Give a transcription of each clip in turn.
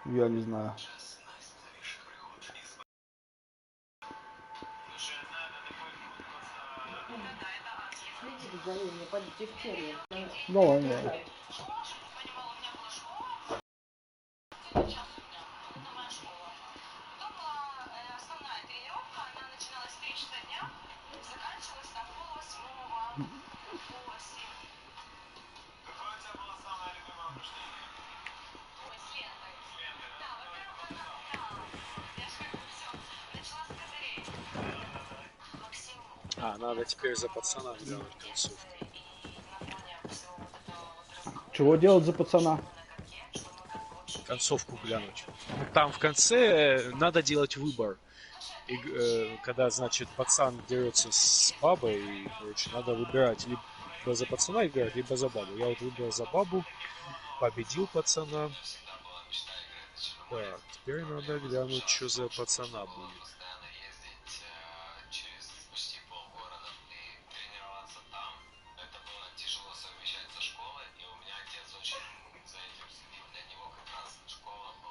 Я не знаю. Следите за ним, не пойдите в келью. Давай, давай. А, надо теперь за пацана глянуть концовку. Чего делать за пацана? Концовку глянуть. Ну, там в конце надо делать выбор. И, когда, значит, пацан дерется с бабой, и, короче, надо выбирать либо за пацана играть, либо за бабу. Я вот выбрал за бабу, победил пацана. Так, теперь надо глянуть, что за пацана будет.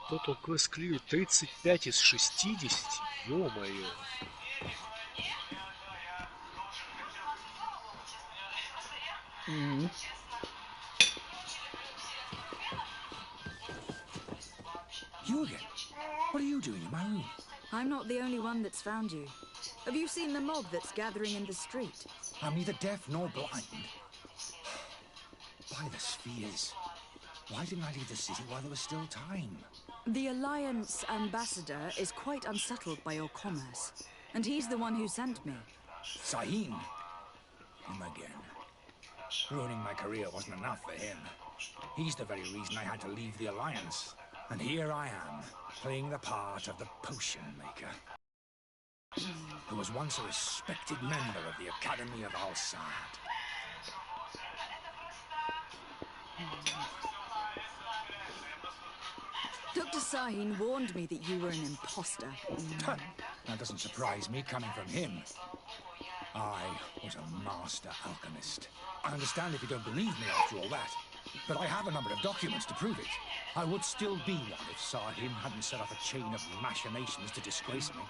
Total Quest Clear 35 из 60. Ё-моё. You again? What are you doing in my room? I'm not the only one that's found you. Have you seen the mob that's gathering in the street? I'm neither deaf nor blind. By the spheres. Why didn't I leave the city while there was still time? The Alliance ambassador is quite unsettled by your commerce, and he's the one who sent me. Sahin. Him again. Ruining my career wasn't enough for him. He's the very reason I had to leave the Alliance. And here I am, playing the part of the potion maker. Who was once a respected member of the Academy of Al-Sad. Dr. Sahin warned me that you were an imposter. That doesn't surprise me coming from him. I was a master alchemist. I understand if you don't believe me after all that, but I have a number of documents to prove it. I would still be one if Sahin hadn't set up a chain of machinations to disgrace me.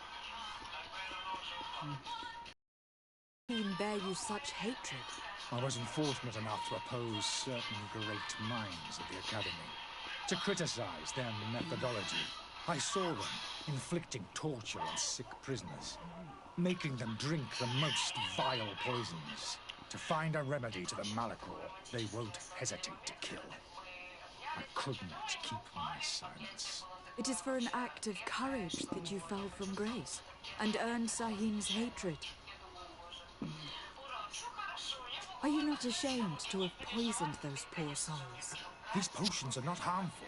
Sahin bear you such hatred? I wasn't fortunate enough to oppose certain great minds at the Academy, to criticize their methodology. I saw them inflicting torture on sick prisoners, making them drink the most vile poisons. To find a remedy to the malachor, they won't hesitate to kill. I could not keep my silence. It is for an act of courage that you fell from grace and earned Sahin's hatred. Are you not ashamed to have poisoned those poor souls? These potions are not harmful.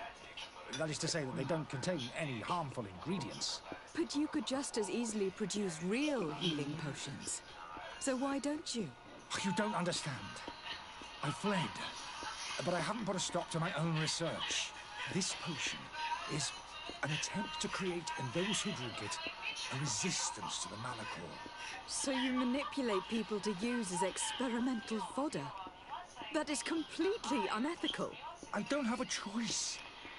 That is to say that they don't contain any harmful ingredients. But you could just as easily produce real healing potions. So why don't you? You don't understand. I fled, but I haven't put a stop to my own research. This potion is an attempt to create in those who drink it a resistance to the malachor. So you manipulate people to use as experimental fodder? That is completely unethical. I don't have a choice.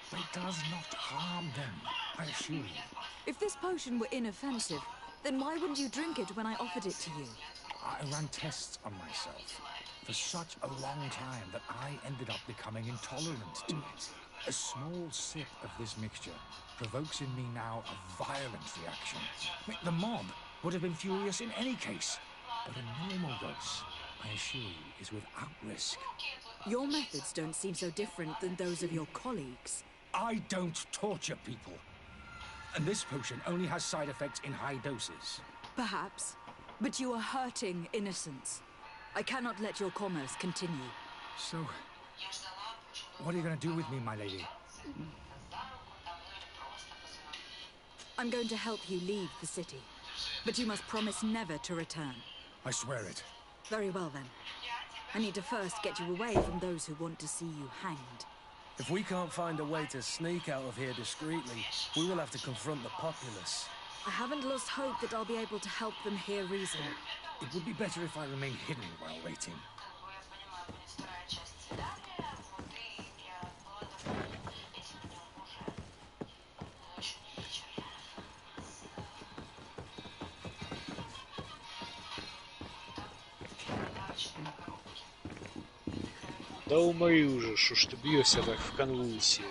But it does not harm them, I assure you. If this potion were inoffensive, then why wouldn't you drink it when I offered it to you? I ran tests on myself for such a long time that I ended up becoming intolerant to it. A small sip of this mixture provokes in me now a violent reaction. The mob would have been furious in any case, but a normal dose, I assure you, is without risk. Your methods don't seem so different than those of your colleagues. I don't torture people. And this potion only has side effects in high doses. Perhaps, but you are hurting innocents. I cannot let your commerce continue. So, what are you going to do with me, my lady? I'm going to help you leave the city, but you must promise never to return. I swear it. Very well then. I need to first get you away from those who want to see you hanged. If we can't find a way to sneak out of here discreetly, we will have to confront the populace. I haven't lost hope that I'll be able to help them hear reason. It would be better if I remained hidden while waiting. Да умри уже, что ж ты бьешься так в конвульсиях.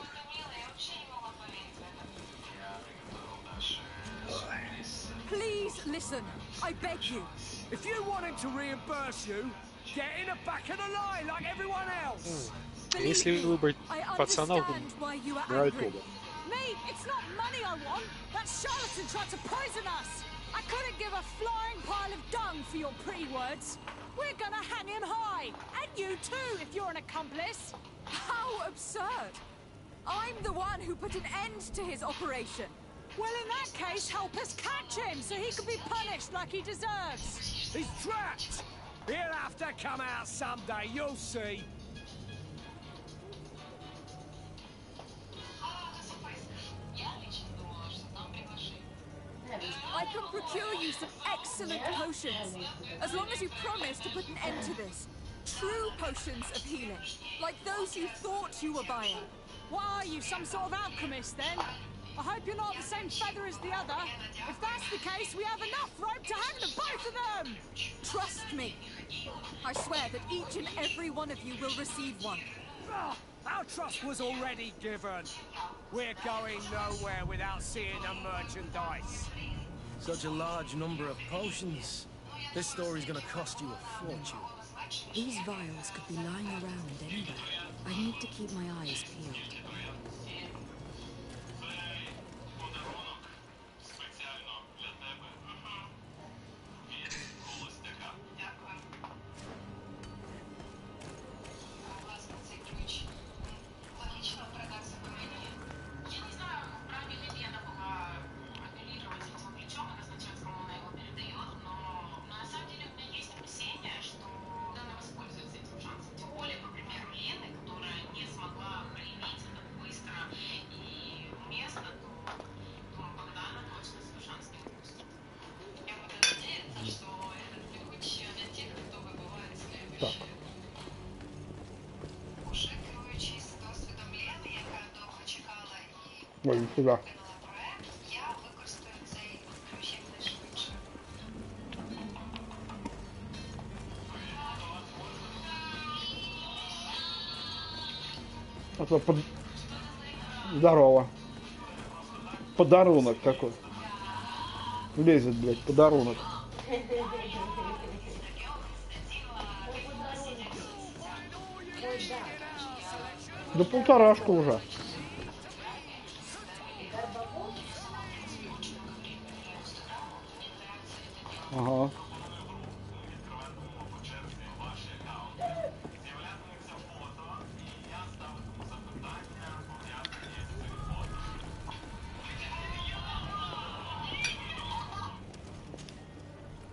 Please listen. I beg you. If you want him to reimburse you, get in the back of the line like everyone else. Believe Если me, выбрать I пацана, understand why you are умирают angry. оба. Me, it's not money I want. That charlatan tried to poison us. I couldn't give a flying pile of dung for your pretty words. We're gonna hang him high. And you too, if you're an accomplice. How absurd. I'm the one who put an end to his operation. Well, in that case, help us catch him so he can be punished like he deserves. He's trapped. He'll have to come out someday, you'll see. I can procure you some excellent potions, as long as you promise to put an end to this. True potions of healing, like those you thought you were buying. What are you, some sort of alchemist then? I hope you're not the same feather as the other. If that's the case, we have enough rope to hang the both of them! Trust me. I swear that each and every one of you will receive one. Oh, our trust was already given. We're going nowhere without seeing the merchandise. Such a large number of potions. This story's gonna cost you a fortune. These vials could be lying around anywhere. I need to keep my eyes peeled. Так. Ой, нифига. А то Здорово. Подарунок какой. Лезет, блядь, подарунок. Да полторашка уже. Ага.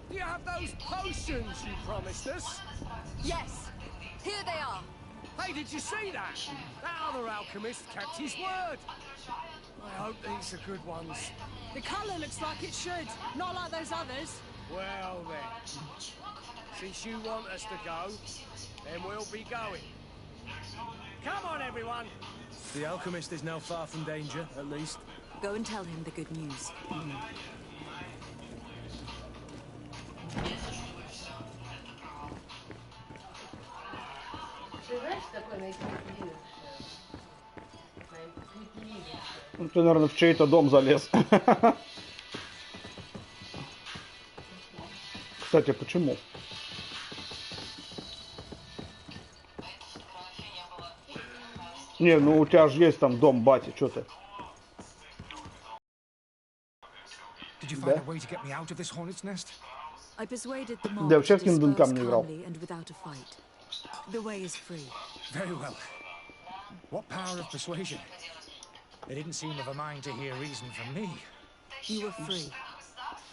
Do you have those potions you promised us? Yes, here they are. Hey, did you see that? That other alchemist kept his word. I hope these are good ones. The colour looks like it should, not like those others. Well then, since you want us to go, then we'll be going. Come on, everyone. The alchemist is now far from danger, at least. Go and tell him the good news. Ты знаешь, что такое найти видишь? Найти видишь. Ну, ты, наверное, в чей-то дом залез. Кстати, почему? Не, ну у тебя же есть там дом бати, что ты? Did you find a way to get me out of this hornet's nest? I persuaded the mob Да, to вообще с ним disperse дункам не играл. calmly and without a fight. The way is free. Very well. What power of persuasion? They didn't seem of a mind to hear reason from me. You are free.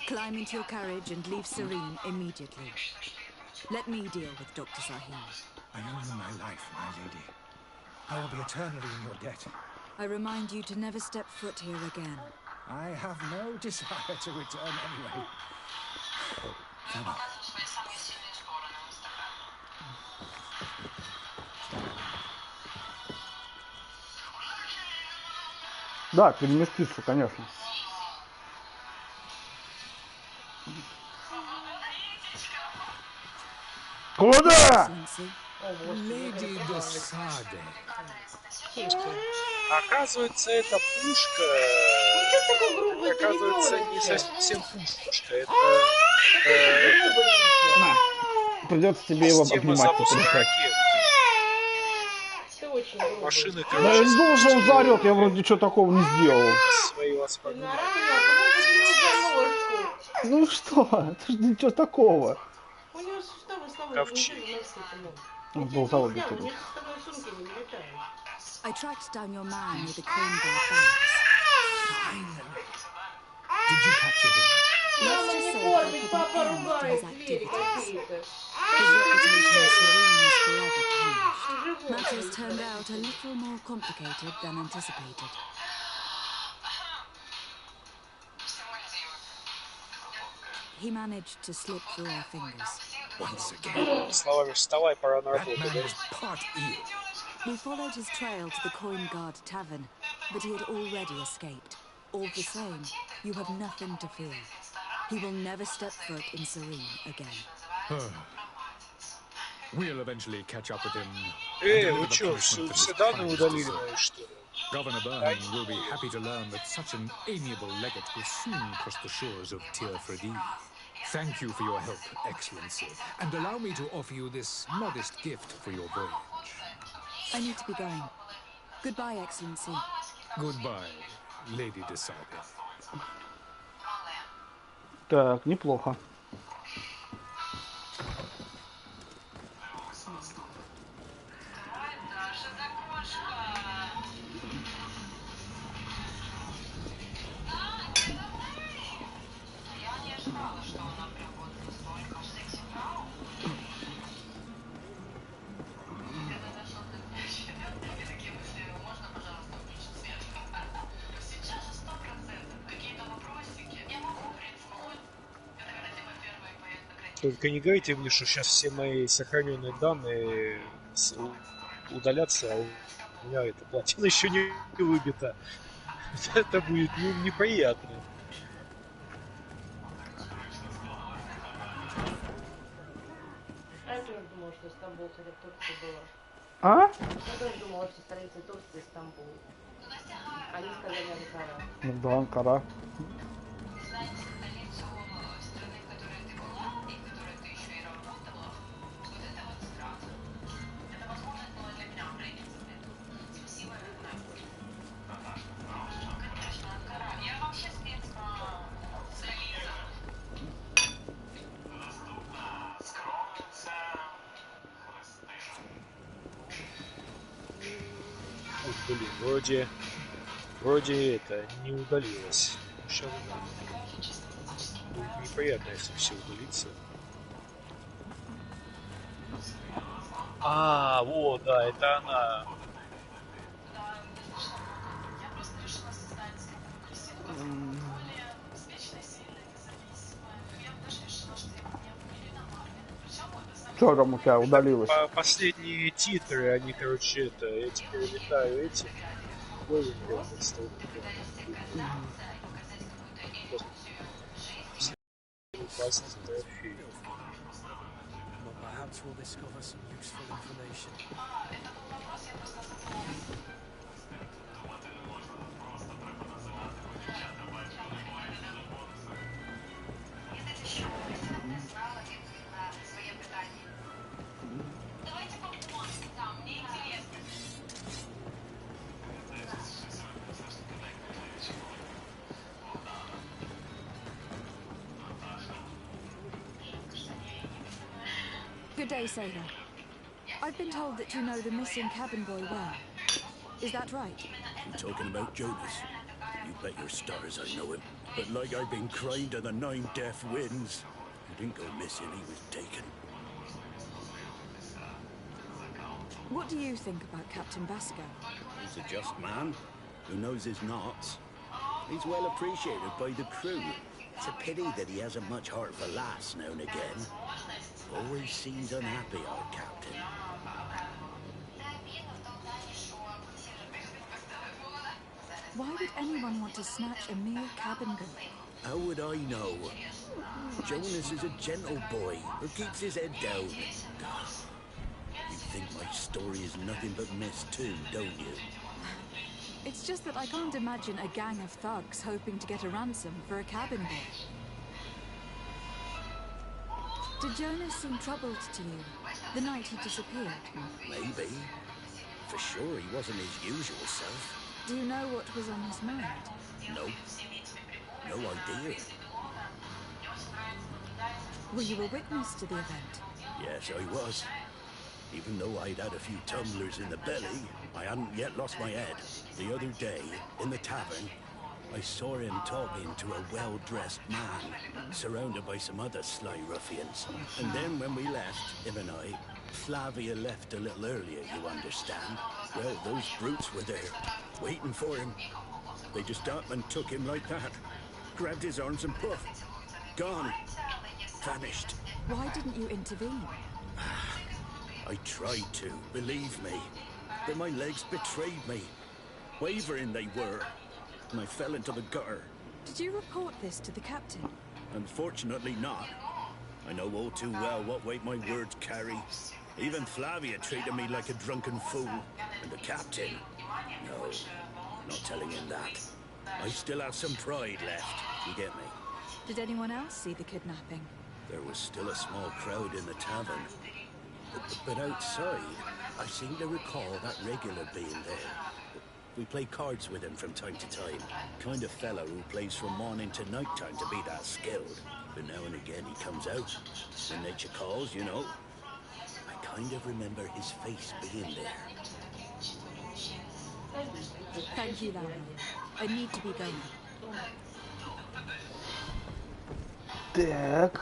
Climb into your carriage and leave Serene immediately. Let me deal with Dr. Sahim. I owe you my life, my lady. I will be eternally in your debt. I remind you to never step foot here again. I have no desire to return anyway. Farewell. Да, переместиться, конечно. Куда? Excellency, О, господи, Lady de Sade. Оказывается, эта пушка, Ну что ты такой грубый оказывается, не переводишься? совсем пушка. Это Грубый еще. На. Придется тебе его система обнимать и запуска трясать. ракет. Ты очень грубый. Машины, Да я короче, не думал, что он запустили заорет, я вроде ничего такого не сделал. свои Ты воспоминания. наорал на него, потом потянул за ножку. Ну что, это же ничего такого. У него суставы сломаны, Ковчег. неужели ножку тянул? Он Я был тебе завод объясняла, вытянут. мне с тобой сумки не вылетают. I tracked down your man near the Queen Guard barracks. Finally. Did you capture him? Мама just не say кормит, that I папа put an end to ругает, his звери activities. какие-то. His reputation in Serene is forever tarnished. Животные Matters turned out a паразиты. little more complicated than anticipated. He managed to slip through our fingers. Once again. Словами, вставай, пора на That работу. man Да? was part eel. We followed his trail to the Coin Guard Tavern, but he had already escaped. All the same, you have nothing to fear. He will never step foot in Serene again. We'll eventually catch up with him. Вы чё, все данные удалили мои, что ли? Governor Byrne will be happy to learn that such an amiable legate will soon cross the shores of Tir-Fredi. Thank you for your help, Excellency, and allow me to offer you this modest gift for your voyage. I need to be going. Goodbye, Excellency. Goodbye, Lady de Sade. Так, неплохо. Только не говорите мне, что сейчас все мои сохраненные данные удалятся, а у меня эта платина еще не выбита. Это будет неприятно. А я тоже думала, что Стамбул, хотя в Турции было. А? Я тоже думала, что столица Турции Стамбул. Они сказали Анкара. Ну да, Анкара. Блин, вроде это не удалилось. Сейчас будет неприятно, если все удалится. А, вот, да, это она. Что там у тебя удалилось? Последние титры, они, короче, это, я теперь летаю этим. Perhaps we'll discover some useful information. Good day, sailor. I've been told that you know the missing cabin boy well. Is that right? You talking about Jonas? You bet your stars I know him. But like I've been crying to the 9 deaf winds. He didn't go missing, he was taken. What do you think about Captain Basco? He's a just man who knows his knots. He's well appreciated by the crew. It's a pity that he hasn't much heart for laughs now and again. Always seems unhappy, our captain. Why would anyone want to snatch a mere cabin boy? How would I know? Jonas is a gentle boy who keeps his head down. You'd Story is nothing but mist too, don't you? It's just that I can't imagine a gang of thugs hoping to get a ransom for a cabin boy. Did Jonas seem troubled to you the night he disappeared? Maybe. For sure he wasn't his usual self. Do you know what was on his mind? No. No idea. Were you a witness to the event? Yes, I was. Even though I'd had a few tumblers in the belly, I hadn't yet lost my head. The other day, in the tavern, I saw him talking to a well-dressed man, surrounded by some other sly ruffians. And then when we left, him and I, Flavia left a little earlier, you understand. Well, those brutes were there, waiting for him. They just up and took him like that. Grabbed his arms and poof, gone. Vanished. Why didn't you intervene? I tried to, believe me. But my legs betrayed me. Wavering they were. And I fell into the gutter. Did you report this to the captain? Unfortunately not. I know all too well what weight my words carry. Even Flavia treated me like a drunken fool. And the captain? No, not telling him that. I still have some pride left, you get me? Did anyone else see the kidnapping? There was still a small crowd in the tavern. But outside, I seem to recall that regular being there. We play cards with him from time to time. Kind of fellow who plays from morning to night time to be that skilled. But now and again he comes out. When nature calls, you know. I kind of remember his face being there. Thank you, Lara. I need to be going. Так.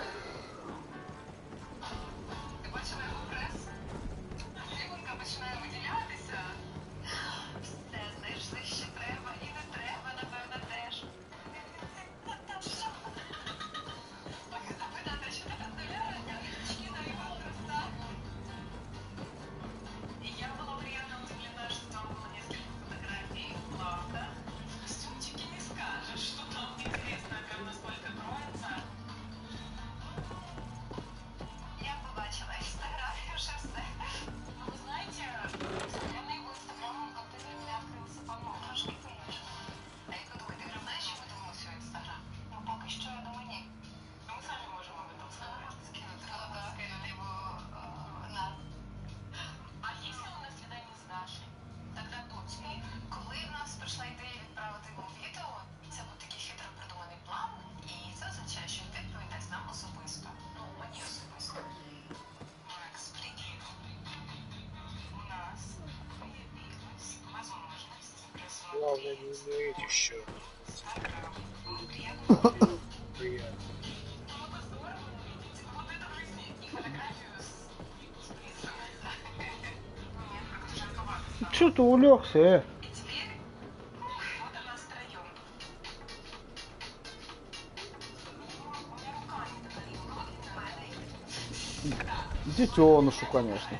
Главное, не умереть еще. Приятно. Чё ты улегся, Детенышу, конечно.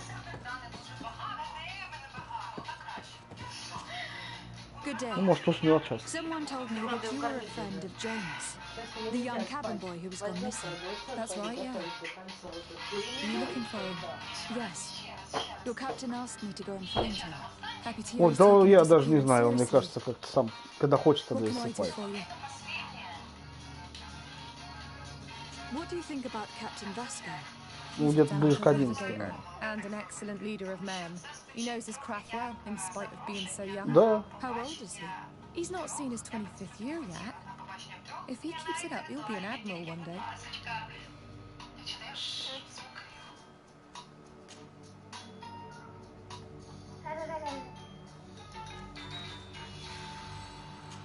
Good day. Ну, может, уснет сейчас. Someone told me that you were a friend of James, the young cabin boy who was gone missing. That's right, yeah. Are you looking for him? Yes. Your captain asked me to go and find him. Happy to hear Ой, he's да taken я даже не disappearance знаю, он, мне seriously. кажется, как-то сам, когда хочет, тогда What и can I do засыпает. for you? What do you think about Captain Vasco? Ну, где-то ближе к 11. Navigator and an excellent leader of men. He knows his craft well, in spite of being so young. Да. How old is he? He's not seen his 25th year yet. If he keeps it up, he'll be an admiral one day.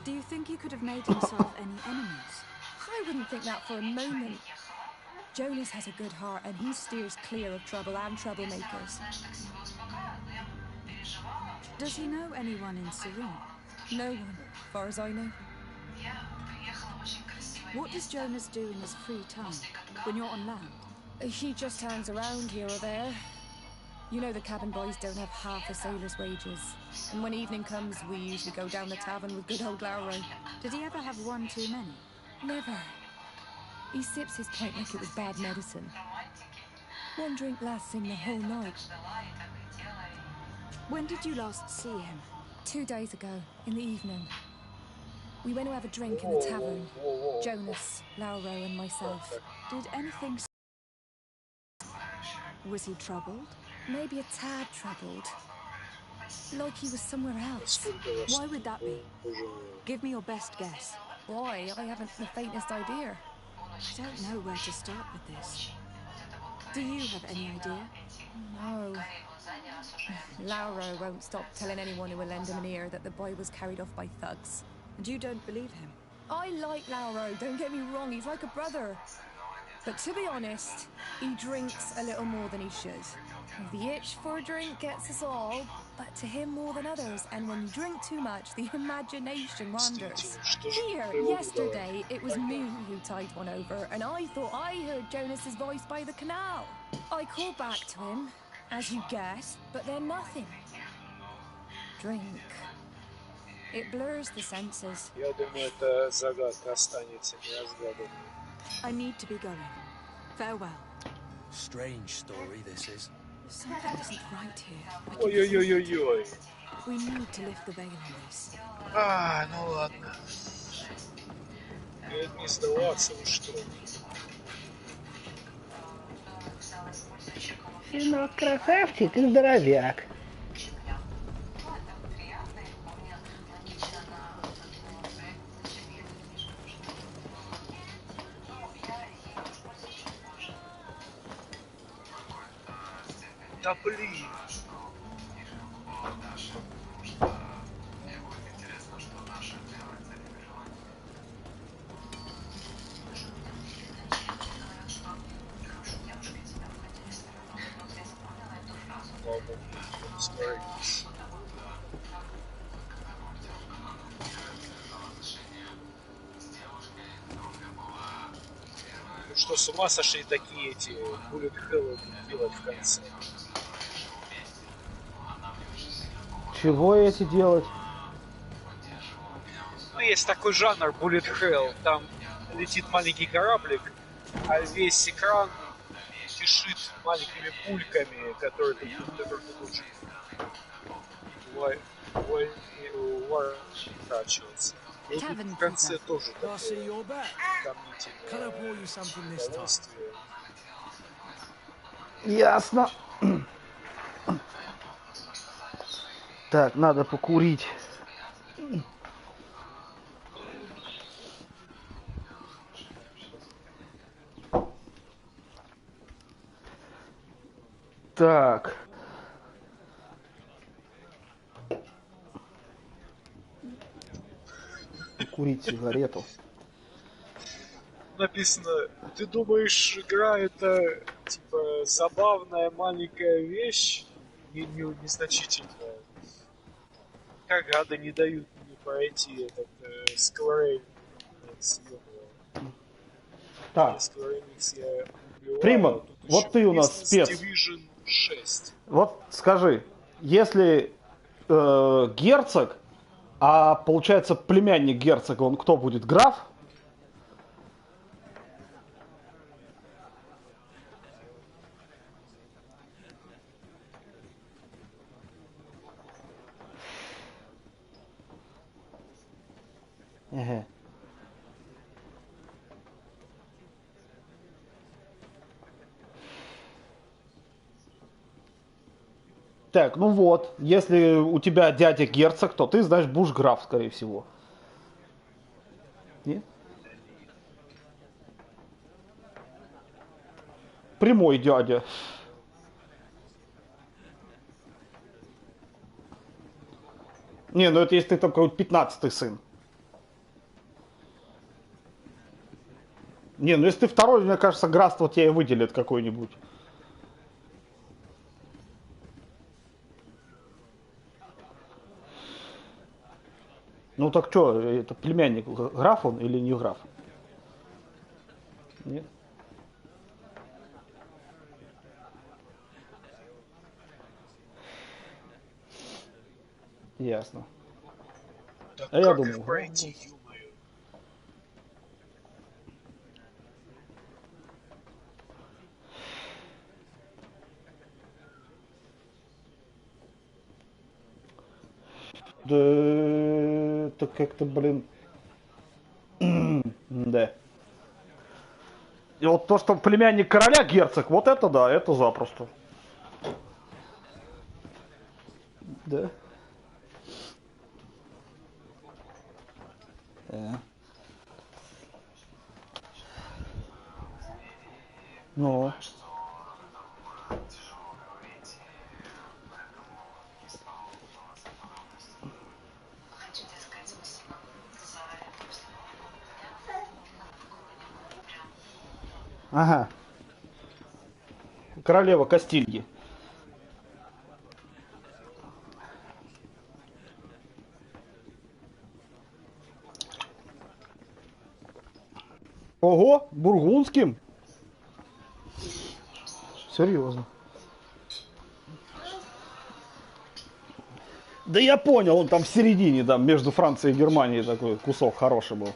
Do you think he could have made himself any enemies? I wouldn't think that for a moment. Jonas has a good heart and he steers clear of trouble and troublemakers. Does he know anyone in Serene? No one, far as I know. What does Jonas do in his free time, when you're on land? He just hangs around here or there. You know the cabin boys don't have half a sailor's wages. And when evening comes, we usually go down the tavern with good old Lowry. Did he ever have one too many? Never. He sips his pint like it was bad medicine. One drink lasts him the whole night. When did you last see him? 2 days ago, in the evening. We went to have a drink in the tavern. Jonas, Lauro, and myself. Did anything... Was he troubled? Maybe a tad troubled. Like he was somewhere else. Why would that be? Give me your best guess. Why? I haven't the faintest idea. I don't know where to start with this. Do you have any idea? No. Lauro won't stop telling anyone who will lend him an ear that the boy was carried off by thugs. And you don't believe him? I like Lauro, don't get me wrong, he's like a brother. But to be honest, he drinks a little more than he should. The itch for a drink gets us all, but to him more than others, and when you drink too much, the imagination wanders. Here, yesterday, it was me who tied one over, and I thought I heard Jonas's voice by the canal. I called back to him, as you guessed, but then nothing. Drink. It blurs the senses. Я думаю, эта загадка останется неразгаданной. I need to be going. Farewell. Strange story, this is. Something isn't right here. Ой-ой-ой-ой-ой. We need to lift the veil on this. Ну ладно. Нет, не сдаваться, вы что? Сынок красавчик и здоровяк. Да блин. Ладно, ускоритесь. Ну что, с ума сошли такие эти bullet hell делать в конце? Чего эти делать? Ну, есть такой жанр bullet hell. Там летит маленький кораблик, а весь экран кишит маленькими пульками, которые друг уворачиваются. И вот в конце тоже такое сомнительное удовольствие. Ясно. Так, надо покурить. Так. Курить сигарету. Написано, ты думаешь, игра это типа забавная маленькая вещь, незначительная. Как гады не дают мне пройти этот Square Enix, ёбаный. Так. Square Enix я убиваю. Приман, вот ты у нас спец. Division 6. Вот скажи, если герцог, а получается племянник герцога, он кто будет? Граф? Ага. Так, ну вот, если у тебя дядя герцог, то ты, знаешь, будешь граф, скорее всего. Нет? Прямой дядя. Не, ну это если ты такой 15-й сын. Не, ну если ты второй, мне кажется, графство тебе и выделит какой-нибудь. Ну так что, это племянник, граф он или не граф? Нет? Ясно. Да А я как думал, их пройти, ё-моё? Да, это как-то, блин... Да. И вот то, что племянник короля герцог, вот это да, это запросто. Да. Ну. Ага. Королева Кастильи. Ого, бургундским? Серьезно. Да я понял, он там в середине, там, между Францией и Германией такой кусок хороший был.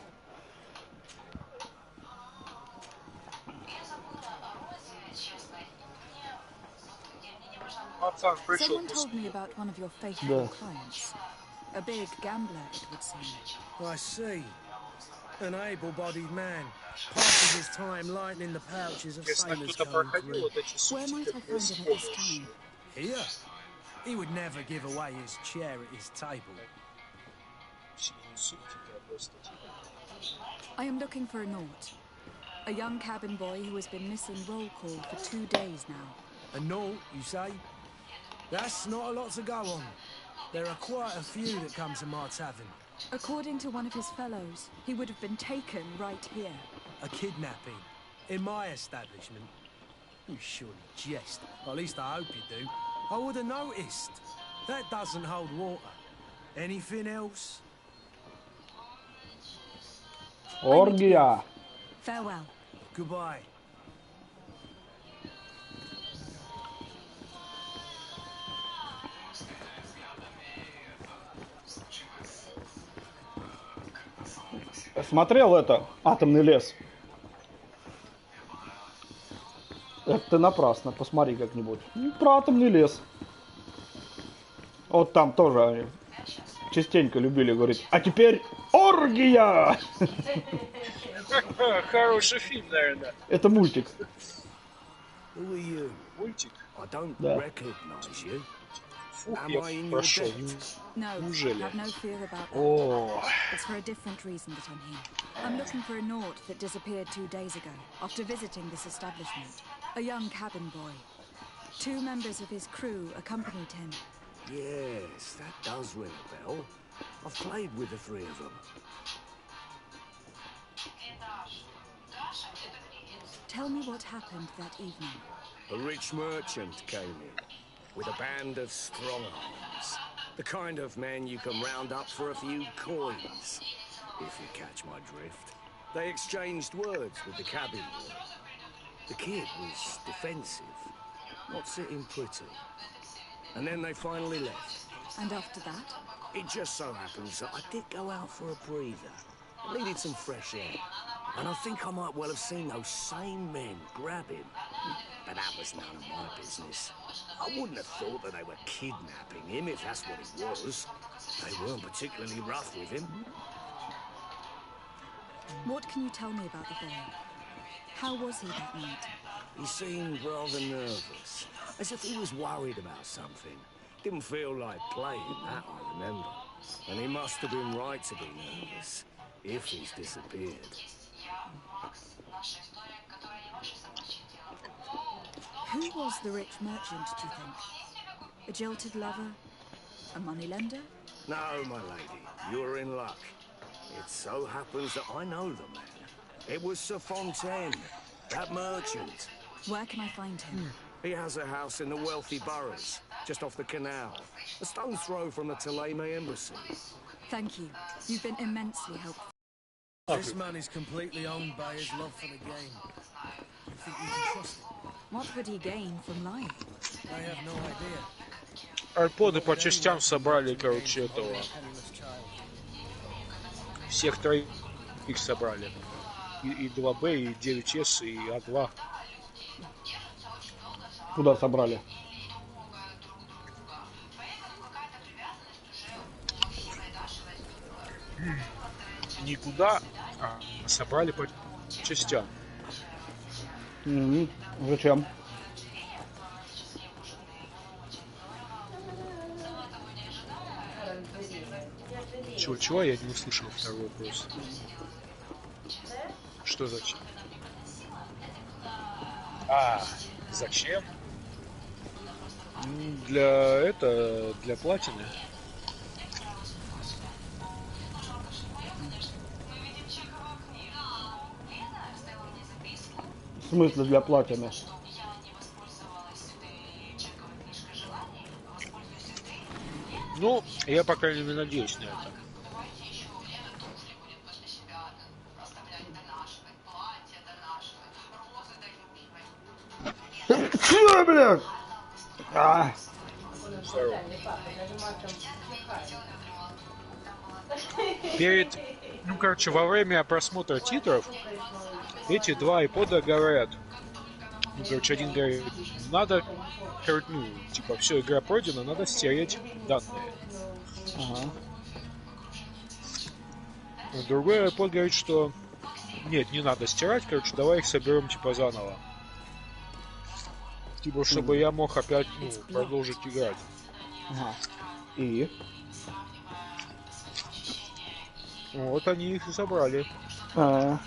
Пацан пришел. Someone told me about one of your faithful clients. A big gambler, it would seem. I see. An able-bodied man. Passes his time lightening the pouches of Если sailors кто-то coming проходил through. вот эти Where might I find him at this time? Here? He would never give away his chair at his table. I am looking for a Naut. A young cabin boy who has been missing roll call for 2 days now. A Naut, you say? That's not a lot to go on. There are quite a few that come to my tavern. According to one of his fellows, he would have been taken right here. A kidnapping. In my establishment. You surely jest. Or at least I hope you do. I would have noticed. That doesn't hold water. Anything else? Оргия. Farewell. Goodbye. Смотрел это «Атомный лес»? Это ты напрасно, посмотри как-нибудь. Про атомный лес. Вот там тоже они частенько любили говорить. А теперь оргия! Хороший фильм, наверное. Это мультик. Who are you? Мультик? I don't Да. recognize you. Фух, Am я I in your прошел. debt? No, Неужели? have no fear about that. О, It's for a different reason that I'm here. I'm looking for a Naut that disappeared 2 days ago after visiting this establishment. A young cabin boy. 2 members of his crew accompanied him. Yes, that does ring a bell. I've played with the 3 of them. Tell me what happened that evening. A rich merchant came in with a band of strong arms. The kind of men you can round up for a few coins, if you catch my drift. They exchanged words with the cabin boy. The kid was defensive, not sitting pretty. And then they finally left. And after that? It just so happens that I did go out for a breather. I needed some fresh air. And I think I might well have seen those same men grab him. But that was none of my business. I wouldn't have thought that they were kidnapping him, if that's what it was. They weren't particularly rough with him. What can you tell me about the boy? How was he that night? He seemed rather nervous, as if he was worried about something. Didn't feel like playing, that I remember. And he must have been right to be nervous, if he's disappeared. Who was the rich merchant, do you think? A jilted lover? A moneylender? No, my lady, you're in luck. It so happens that I know the man. It was Sir Fontaine, that merchant. Where can I find him? He has a house in the wealthy boroughs, just off the canal. A stone's throw from the Theleme embassy. Thank you. You've been immensely helpful. This man is completely owned by his love for the game. You think you can trust him? What would he gain from lying? I have no idea. Арподы по частям собрали, короче, этого. Всех 3 их собрали. И 2Б, и 9С, и А2. Куда собрали? никуда, а собрали по частям. Зачем? Чего? Я не услышал второй вопрос. Что зачем? Зачем? Для платины. В смысле для платины? Ну, я, по крайней мере, надеюсь на это. Чё, блядь? Во время просмотра титров эти два айпода говорят. Один говорит, надо, все, игра пройдена, надо стереть данные. Ага. Другой iPod говорит, что нет, не надо стирать, давай их соберем, заново. Чтобы я мог опять, продолжить играть. Ага. И? Вот они их и собрали. А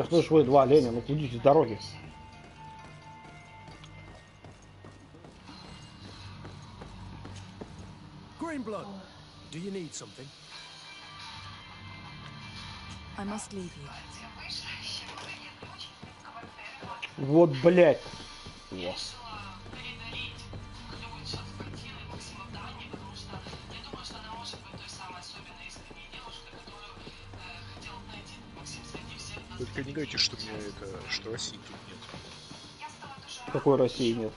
что ж вы два оленя, ну кудите с дороги. Greenblood, do you need something? I must leave you. Вот, блядь. Во. Только не говорите, что что России тут нет. Какой России нет?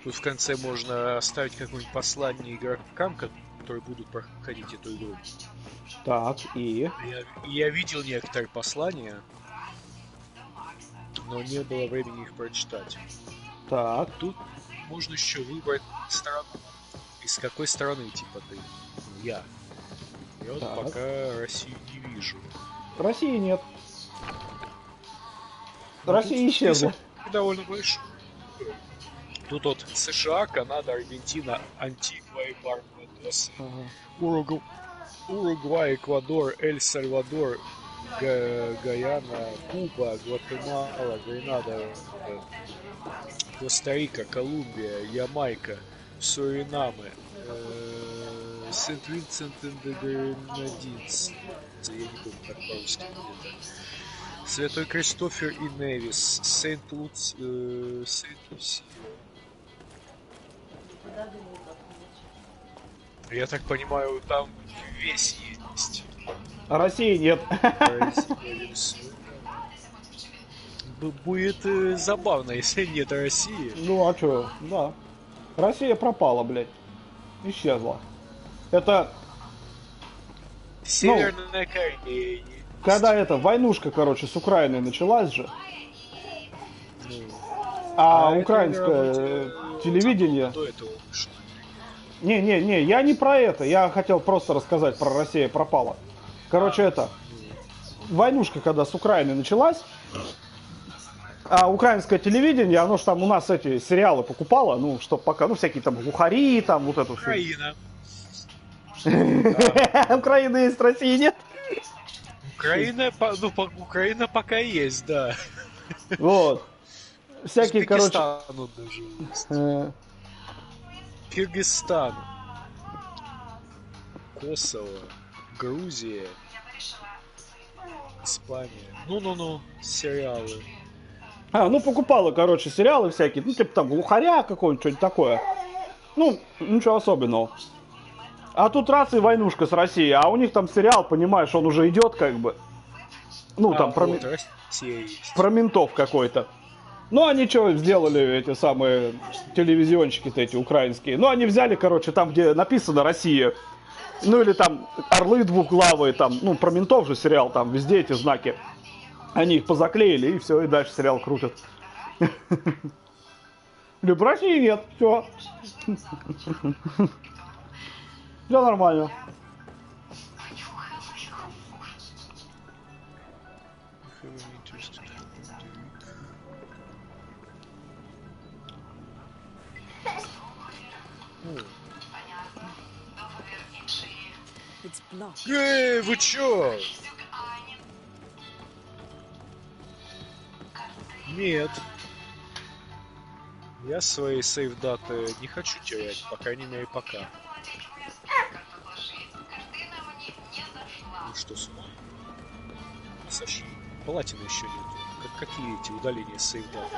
Тут в конце можно оставить какое-нибудь послание игрокам, которые будут проходить эту игру. Так, и? Я видел некоторые послания, но не было времени их прочитать. Так. Тут можно еще выбрать страну. Из какой страны, ты? Я. Я вот пока Россию не вижу. России нет. Россия исчезла. Довольно большой. Тут вот США, Канада, Аргентина, Антигуа и Барбадос, Уругвай, Эквадор, Эль-Сальвадор, Гаяна, Куба, Гватемала, Гренада, Коста-Рика, Колумбия, Ямайка, Суринамы, Сент-Винсент и Гренадинс. Я не помню, как по-русски где-то. Святой Кристофер и Невис, Сент-Луси. Я так понимаю, там весь есть. А России нет. Будет забавно, если нет России. Ну а чё? Да. Россия пропала, блядь. Исчезла. Это... Северная Корея. Когда войнушка, с Украиной началась же. Украинское телевидение... Не, я не про это. Я хотел просто рассказать про «Россия пропала». Войнушка, когда с Украиной началась, а украинское телевидение, оно же там у нас эти сериалы покупало, чтобы пока, всякие там глухари, там вот эту... Украина. Украины есть, России нет. Украина пока есть, да. Вот. Всякие, Узбекистану даже есть. Кыргызстан, Косово, Грузия, Испания. Сериалы. Покупала, сериалы всякие, там глухаря какого-нибудь, что-нибудь такое. Ничего особенного. А тут раз и войнушка с Россией, а у них там сериал, понимаешь, он уже идет про ментов какой-то. Они что сделали, эти самые телевизионщики-то эти украинские? Они взяли, там, где написано «Россия», или там «Орлы двухглавые», там, про ментов же сериал, там, везде эти знаки. Они их позаклеили, и все, и дальше сериал крутят. Или в России нет, все. Все нормально. It's blocked. Эй, вы чё? Нет. Я свои сейв-даты не хочу терять, по крайней мере, пока. Ну что, сюда? Саша, платины еще нет. Какие эти удаления сейв-даты?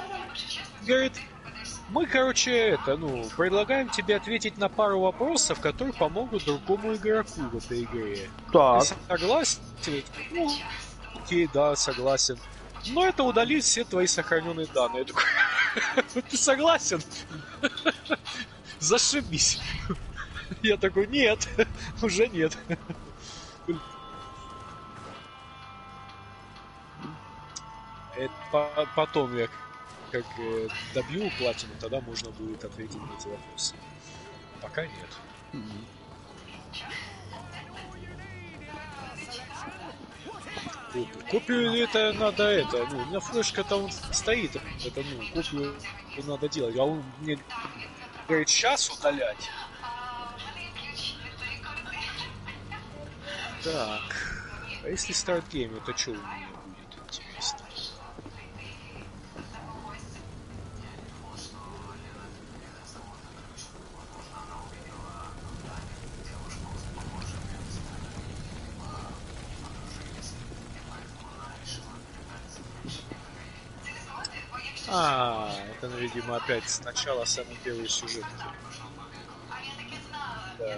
Говорит, мы, короче, предлагаем тебе ответить на пару вопросов, которые помогут другому игроку в этой игре. Так. Ты согласен? Ну, окей, да, согласен. Но это удалит все твои сохраненные данные. Я такой, ты согласен? Зашибись. Я такой, нет, уже нет. Это потом я как добью платину, тогда можно будет ответить на эти вопросы. Пока нет. Копию это надо у меня флешка там стоит, копию надо делать, а он мне говорит, сейчас удалять. Так, а если старт гейм, это что у меня будет интересно? Это, видимо, опять сначала самый первый сюжет. Да.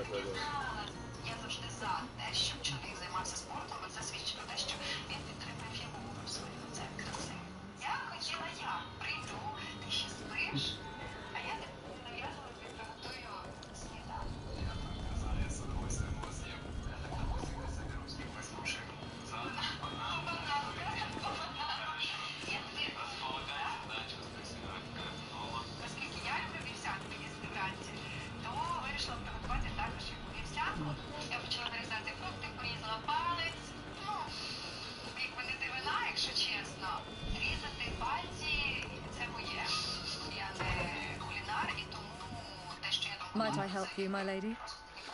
Might I help you, my lady?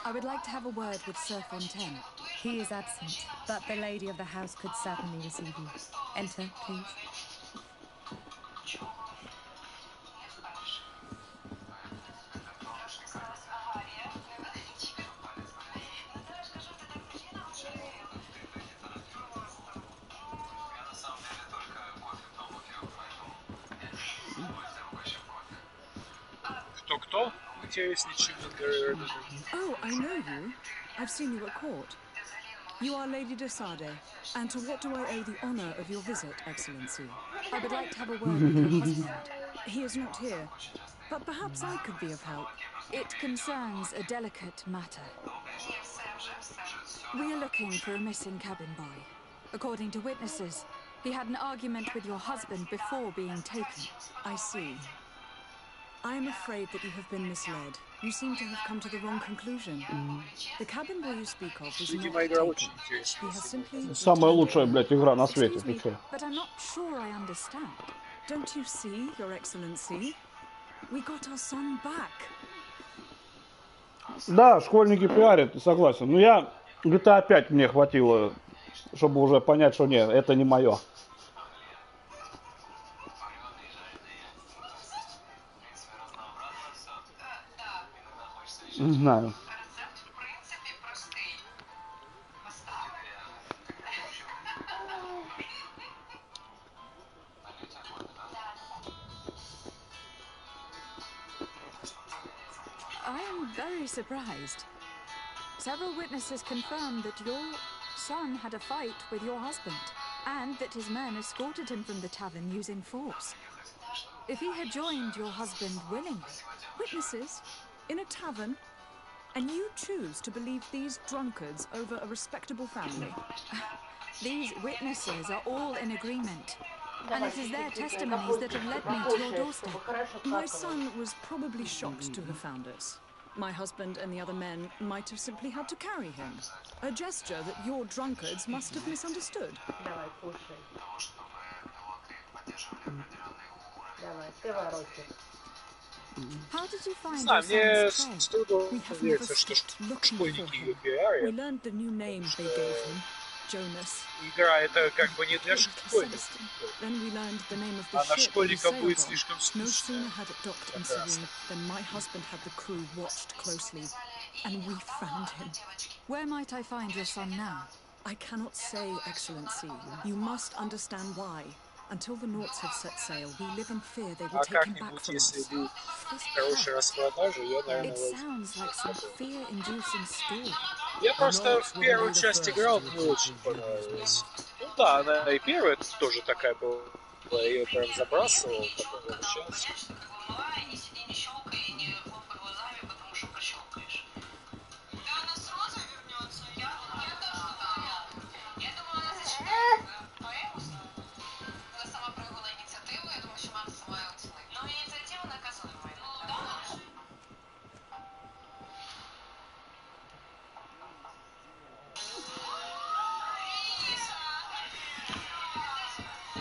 I would like to have a word with Sir Fontaine. He is absent, but the lady of the house could certainly receive you. Enter, please. Кто? Интереснее, чем Oh, I know you. I've seen you at court. You are Lady de Sade, and to what do I owe the honor of your visit, Excellency? I would like to have a word with your husband. He is not here, but perhaps I could be of help. It concerns a delicate matter. We are looking for a missing cabin boy. According to witnesses, he had an argument with your husband before being taken. I see. I am afraid that you have been misled. You seem to have come to the wrong conclusion. The cabin boy you speak of was not taken. He has simply... Самая лучшая, блядь, игра на свете. Excuse me, but I'm not sure I understand. Don't you see, Your Excellency? We got our son back. Да, школьники пиарят, согласен. Но я GTA 5 мне хватило, чтобы уже понять, что нет, это не мое. Не знаю. I am very surprised. Several witnesses confirmed that your son had a fight with your husband, and that his men escorted him from the tavern using force. If he had joined your husband willingly... Witnesses? In a tavern? And you choose to believe these drunkards over a respectable family? These witnesses are all in agreement. And it is their testimonies that have led me to your doorstep. My son was probably shocked to have found us. My husband and the other men might have simply had to carry him. A gesture that your drunkards must have misunderstood. Давай, кушай. Давай, открывай ротик. How did you find знаю, your мне son's trail? с трудом We have never верится, что stopped looking школьники for ее him. We пиарят. learned the new name they gave him, Jonas. Игра это как бы не для школьников. Then we learned the name of the А на ship we школьника sailed будет on. слишком No скучно. sooner had it docked in Serene than my husband had the crew watched closely, and we found him. Where might I find your son now? I cannot say, Excellency. You must understand why. Until the Naughts have set sail, we live in fear they will А take him back как-нибудь, from если us. будет This хорошая распродажа, я, наверное, It возьму. sounds like some fear-inducing story. Я просто в первую часть играл, мне очень понравилось. Ну да, она и первая тоже такая была. Я ее прям забрасывал, потом возвращался.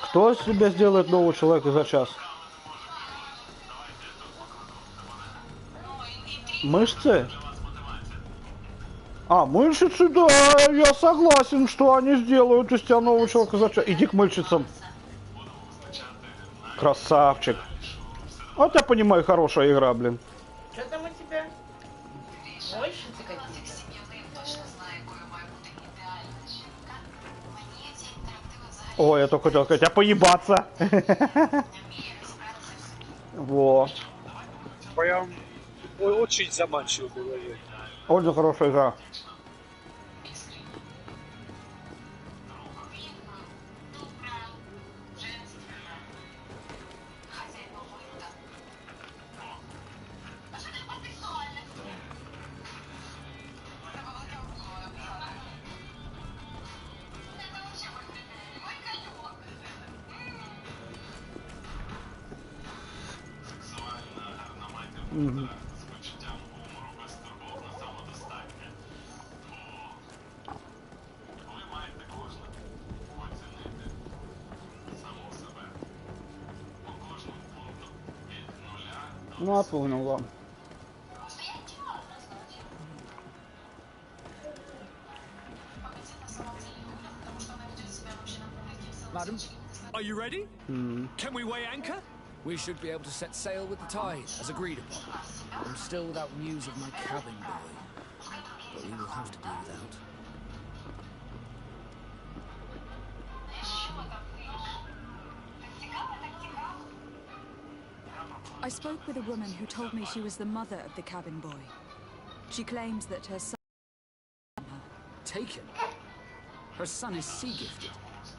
Кто себе сделает нового человека за час? Мышцы? А, мышцы, да, я согласен, что они сделают из тебя нового человека за час. Иди к мышцам. Красавчик. Вот я понимаю, хорошая игра, блин. Что там у тебя? Мышцы какие-то? Ой, я только хотел сказать, а поебаться? Вот. Прям очень заманчиво было. Очень хорошая игра. Ну, а понял, ладно. Madam, are you ready? Can we weigh anchor? We should be able to set sail with the tide, as agreed upon. I'm still without news of my cabin boy, but we will have to do without. I spoke with a woman who told me she was the mother of the cabin boy. She claims that her son... Taken? Her son is sea-gifted.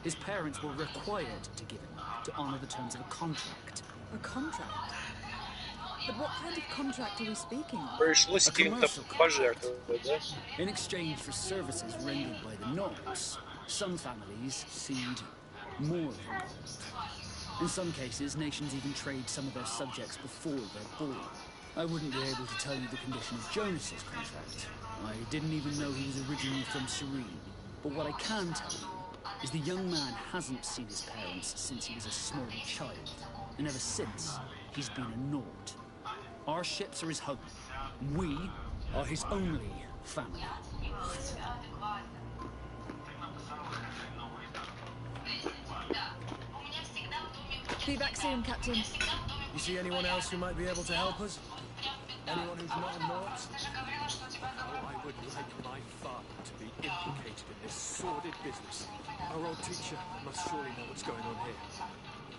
His parents were required to give him to honor the terms of a contract. A contract? But what kind of contract are we speaking of? Пришлось кем-то пожертвовать, да? In exchange for services rendered by the Naughts, some families cede more of the gold. In some cases, nations even trade some of their subjects before they're born. I wouldn't be able to tell you the condition of Jonas's contract. I didn't even know he was originally from Serene. But what I can tell you is the young man hasn't seen his parents since he was a small child. And ever since, he's been a Naught. Our ships are his home. We are his only family. Be back soon, Captain. You see anyone else who might be able to help us? Anyone who's not a Naught? Oh, I would like my father to be implicated in this sordid business. Our old teacher must surely know what's going on here.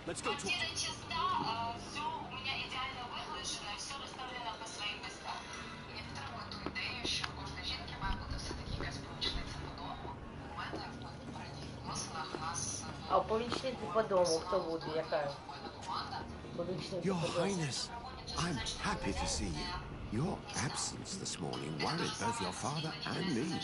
Let's go talk to him. А помічниця по дому хто буде, яка? Your Highness, I'm happy to see you. Your absence this morning worried both your father and me.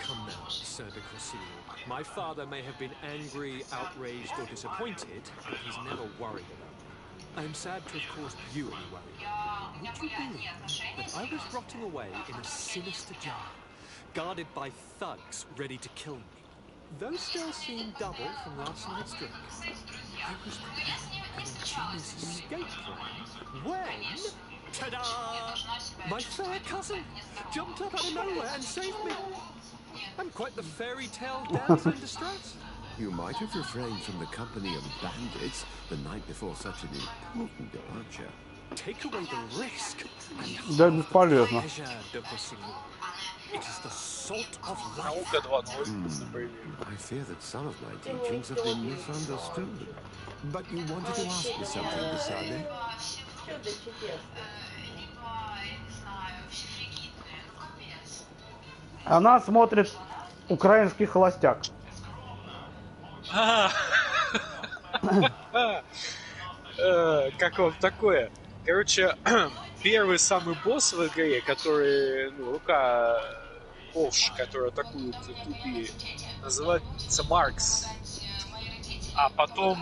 Come now, Sir de Courcils. My father may have been angry, outraged, or disappointed, but he's never worried about me. I am sad to have caused you any worry. Would you believe that I was rotting away in a sinister jar, guarded by thugs ready to kill me? Those still seem double from last night's drink. I was preparing an ingenious escape plan when... ta-da! My fair cousin jumped up out of nowhere and saved me. I'm quite the fairy tale damsel in distress. You might have refrained from the company of bandits the night before such an important departure. Take away the risk. Да, бесполезно. Pleasure, de Courcils. It is the salt of life. Наука 2.0 I fear that some of my teachings have been misunderstood. But you wanted to ask me something, Besade? Все до чудес. Она смотрит украинский холостяк. Как вам такое? Короче, первый самый босс в игре, который, ну, рука ковш, который атакует тупи, называется Маркс. А потом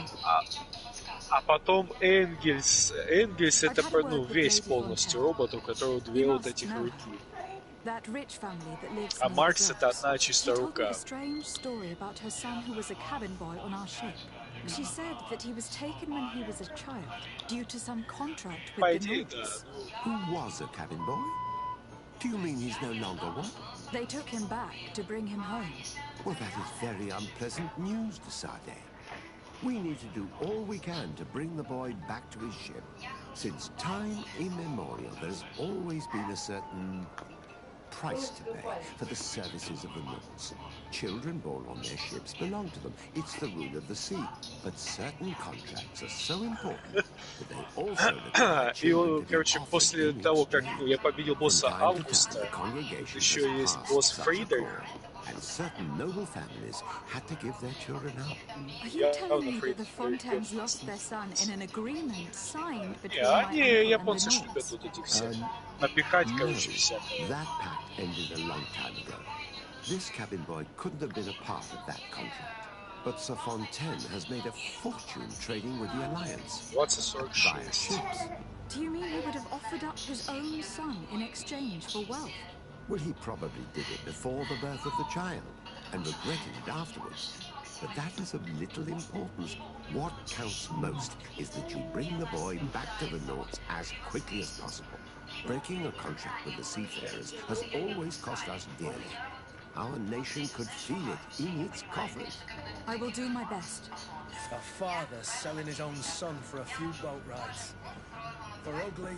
Энгельс. Энгельс это, ну, весь полностью робот, у которого две вот этих руки. А Маркс это одна чистая рука. She said that he was taken when he was a child due to some contract По with the идее, да. nobles. Who was a cabin boy? Do you mean he's no longer one? They took him back to bring him home. Well, that is very unpleasant news, Besade. We need to do all we can to bring the boy back to his ship. Since time immemorial, there's always been a certain price to pay for the services of the Nords. Children born on their ships belong to them. It's the rule of the sea. But certain contracts are so important that they also require children to be короче, offered после in того, как exchange. я победил босса From time to time, Августа, the congregation еще has есть passed босс such a Фридер. call, and certain noble families had to give their children up. Are you telling me that the Fontaines lost their son in an agreement signed between Не, my они, uncle and the японцы ж любят Nords? вот этих всех. Напихать, короче, No, всякое. that pact ended a long time ago. This cabin boy couldn't have been a part of that contract. But Sir Fontaine has made a fortune trading with the Alliance. 20-46. Via ships. Do you mean he would have offered up his own son in exchange for wealth? Well, he probably did it before the birth of the child, and regretted it afterwards. But that is of little importance. What counts most is that you bring the boy back to the Nords as quickly as possible. Breaking a contract with the seafarers has always cost us dearly. Our nation could feel it in its coffers. I will do my best. A father selling his own son for a few boat rides. For ugly,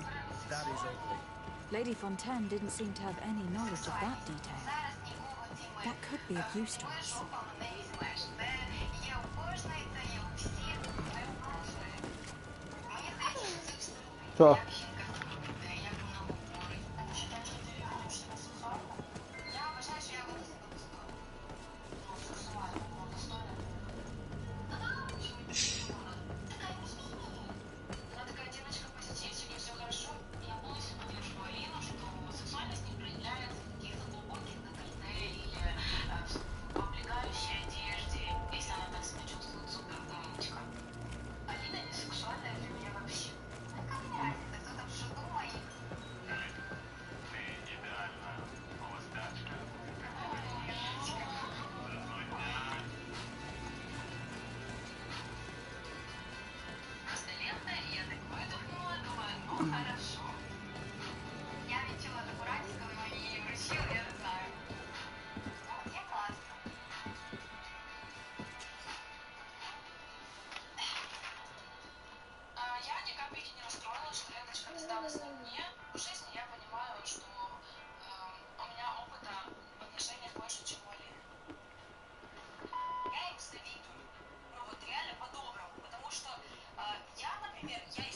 that is ugly. Lady Fontaine didn't seem to have any knowledge of that detail. That could be of use to us. Что?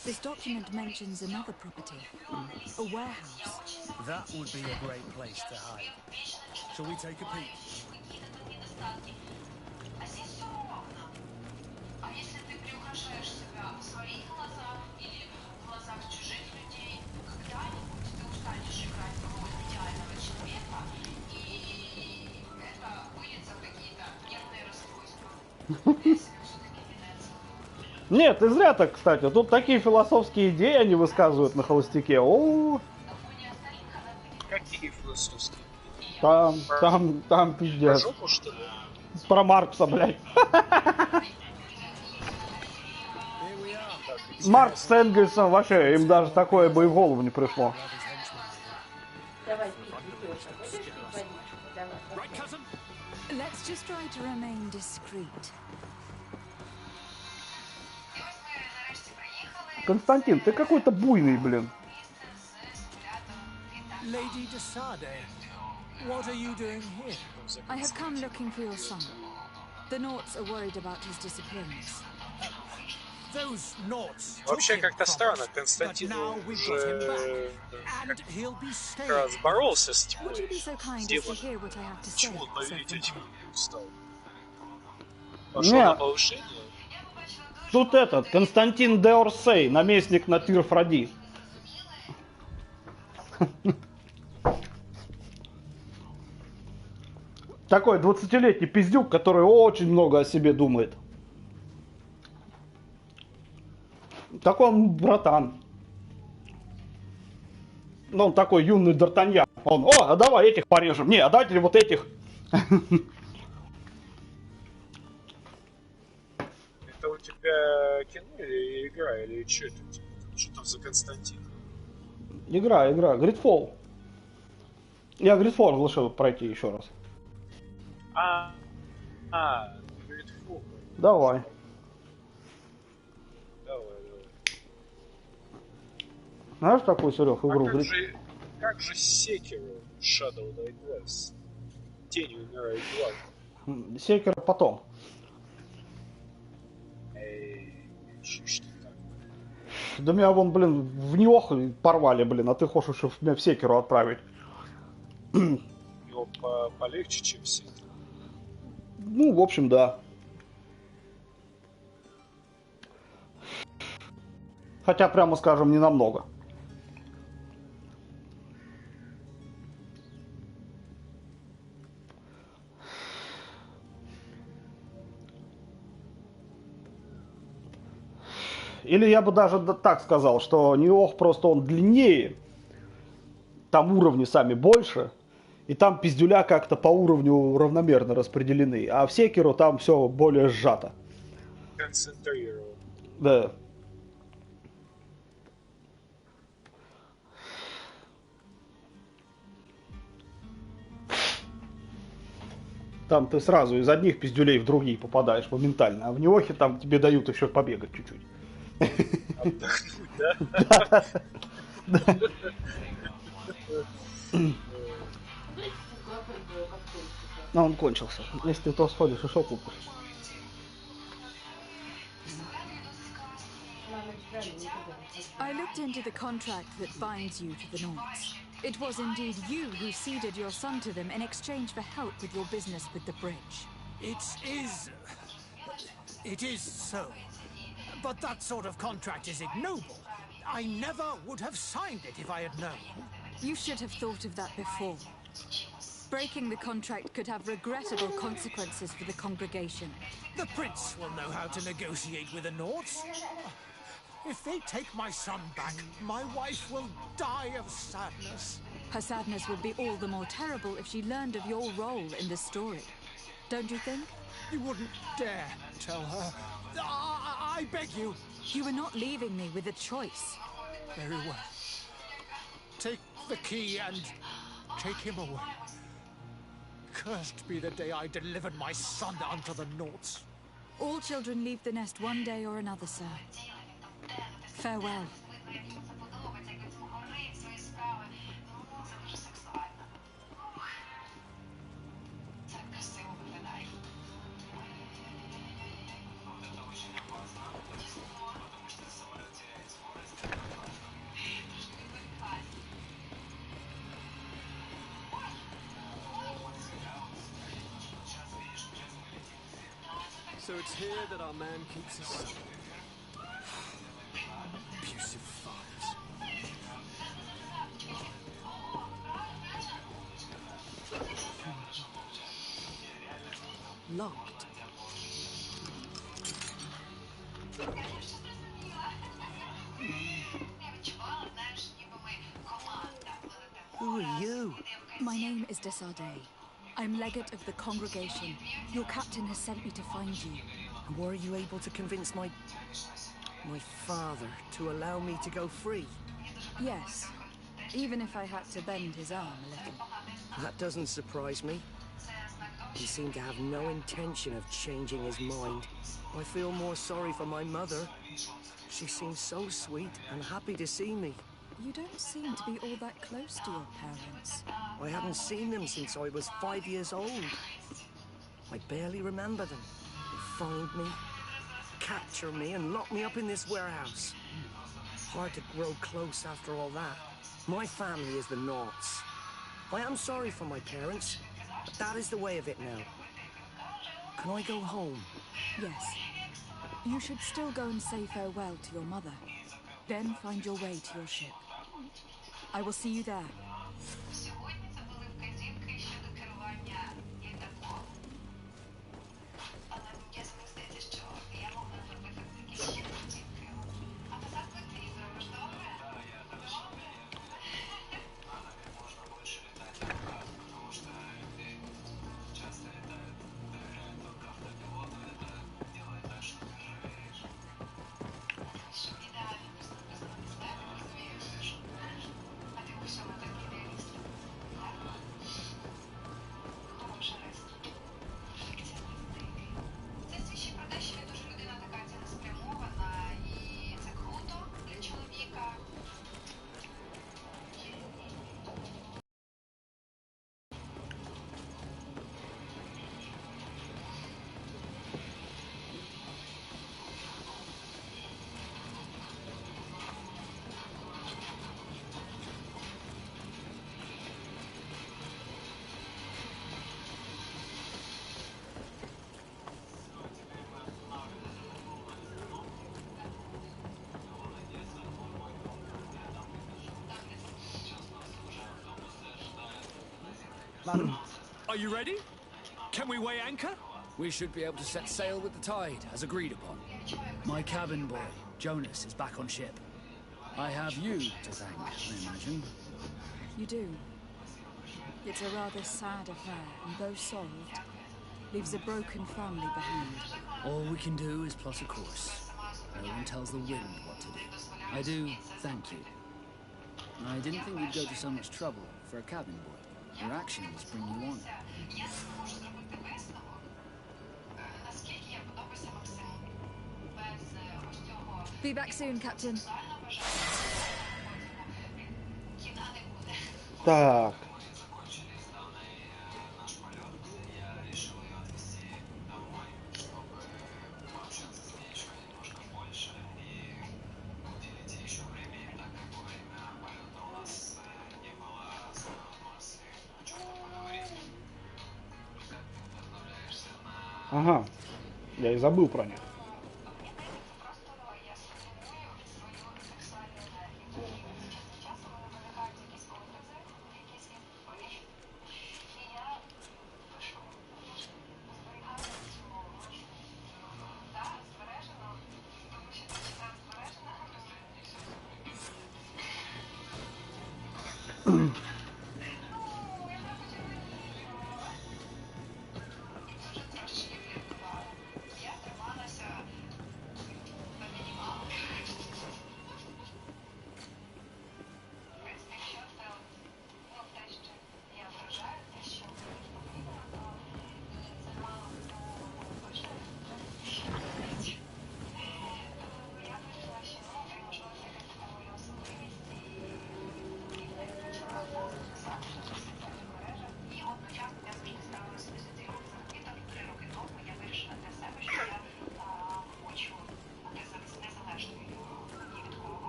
This document mentions another property, a warehouse. That would be a great place to hide. Shall we take a peek? Нет, ты зря так, кстати. Тут такие философские идеи они высказывают на холостяке. О, Какие философские? там Про пиздец. жопу, что ли? Про Маркса, блядь. Маркс с Энгельсом вообще, им даже такое бы и в голову не пришло. Давай, пить, Витёша. Будешь пить водичку? Давай. Let's just try to remain discreet. Константин, ты какой-то буйный, блин. Lady de Sade, what are you doing here? I have come looking for your son. The Naughts are worried about his disappearance. Those Naughts Вообще как-то странно, Константин уже как раз боролся с тьмой. Would you be so kind as to hear what I have to say? Почему он повелитель тьмы стал? Пошел Не. на повышение? Тут этот, Константин де Орсей, наместник на Тир-Фради. Такой 20-летний пиздюк, который очень много о себе думает. Такой он братан. Ну, он такой юный Д'Артаньян. Он, а давай этих порежем. Не, а давайте вот этих. Это у тебя кино или игра, или что это у тебя? Что там за Константин? Игра. Greedfall. Я Greedfall решил пройти еще раз. Greedfall. Давай. Давай. Знаешь такую, Серег, игру? Как же Sekiro Shadow Die Twice? Тень умирает дважды. Секер потом. Что так? Да меня вон, блин, в Ниох порвали, блин, а ты хочешь меня в Секеру отправить. Его полегче, чем Sekiro. Ну, в общем, да. Хотя, прямо скажем, не намного. Или я бы даже так сказал, что Ниох просто он длиннее, там уровни сами больше, и там пиздюля как-то по уровню равномерно распределены, а в Секиро там все более сжато. Концентрирован. Да. Там ты сразу из одних пиздюлей в другие попадаешь моментально, а в Ниохе там тебе дают еще побегать чуть-чуть. Отдохнуть, да? Но он кончился. Если ты то сходишь, и шо купишь? I looked into the contract that binds you to the Naughts. It was indeed you who ceded your son to them in exchange for help with your business with the bridge. It is so. But that sort of contract is ignoble. I never would have signed it if I had known. You should have thought of that before. Breaking the contract could have regrettable consequences for the congregation. The prince will know how to negotiate with the Naughts. If they take my son back, my wife will die of sadness. Her sadness would be all the more terrible if she learned of your role in this story. Don't you think? You wouldn't dare tell her. I beg you. You were not leaving me with a choice. Very well. Take the key and take him away. Cursed be the day I delivered my son unto the Naughts. All children leave the nest one day or another, sir. Farewell. So it's here that our man keeps his son. Abusive fathers. Locked. Who are you? My name is Desardet. I'm legate of the congregation. Your captain has sent me to find you. And were you able to convince my father to allow me to go free? Yes, even if I had to bend his arm a little. That doesn't surprise me. He seemed to have no intention of changing his mind. I feel more sorry for my mother. She seemed so sweet and happy to see me. You don't seem to be all that close to your parents. I hadn't seen them since I was 5 years old. I barely remember them. They find me, capture me, and lock me up in this warehouse. Hard to grow close after all that. My family is the Naughts. I am sorry for my parents, but that is the way of it now. Can I go home? Yes. You should still go and say farewell to your mother. Then find your way to your ship. I will see you there. Madam, are you ready? Can we weigh anchor? We should be able to set sail with the tide, as agreed upon. My cabin boy, Jonas, is back on ship. I have you to thank, I imagine. You do. It's a rather sad affair, and though solved, leaves a broken family behind. All we can do is plot a course. No one tells the wind what to do. I do thank you. I didn't think you'd go to so much trouble for a cabin boy. Your actions bring you honor. Be back soon, Captain. Так. Ага, я и забыл про них.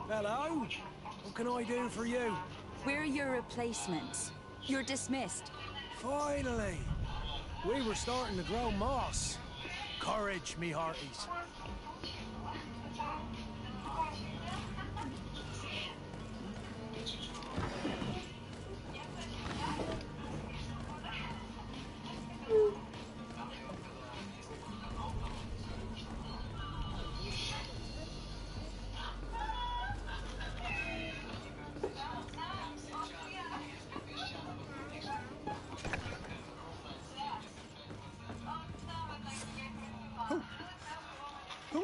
Hello? What can I do for you? We're your replacements. You're dismissed. Finally! We were starting to grow moss. Courage, me hearties.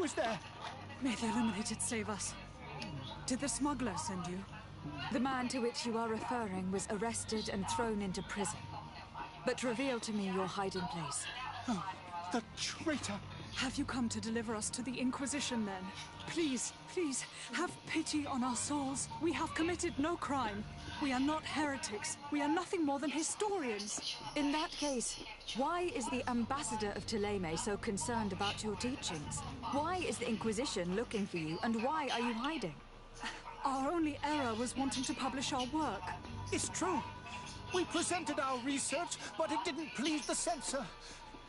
Who is there? May the Illuminated save us. Did the smuggler send you? The man to which you are referring was arrested and thrown into prison. But reveal to me your hiding place. Oh, the traitor! Have you come to deliver us to the Inquisition, then? Please, please, have pity on our souls. We have committed no crime. We are not heretics. We are nothing more than historians. In that case, why is the ambassador of Thélème so concerned about your teachings? Why is the Inquisition looking for you, and why are you hiding? Our only error was wanting to publish our work. It's true. We presented our research, but it didn't please the censor.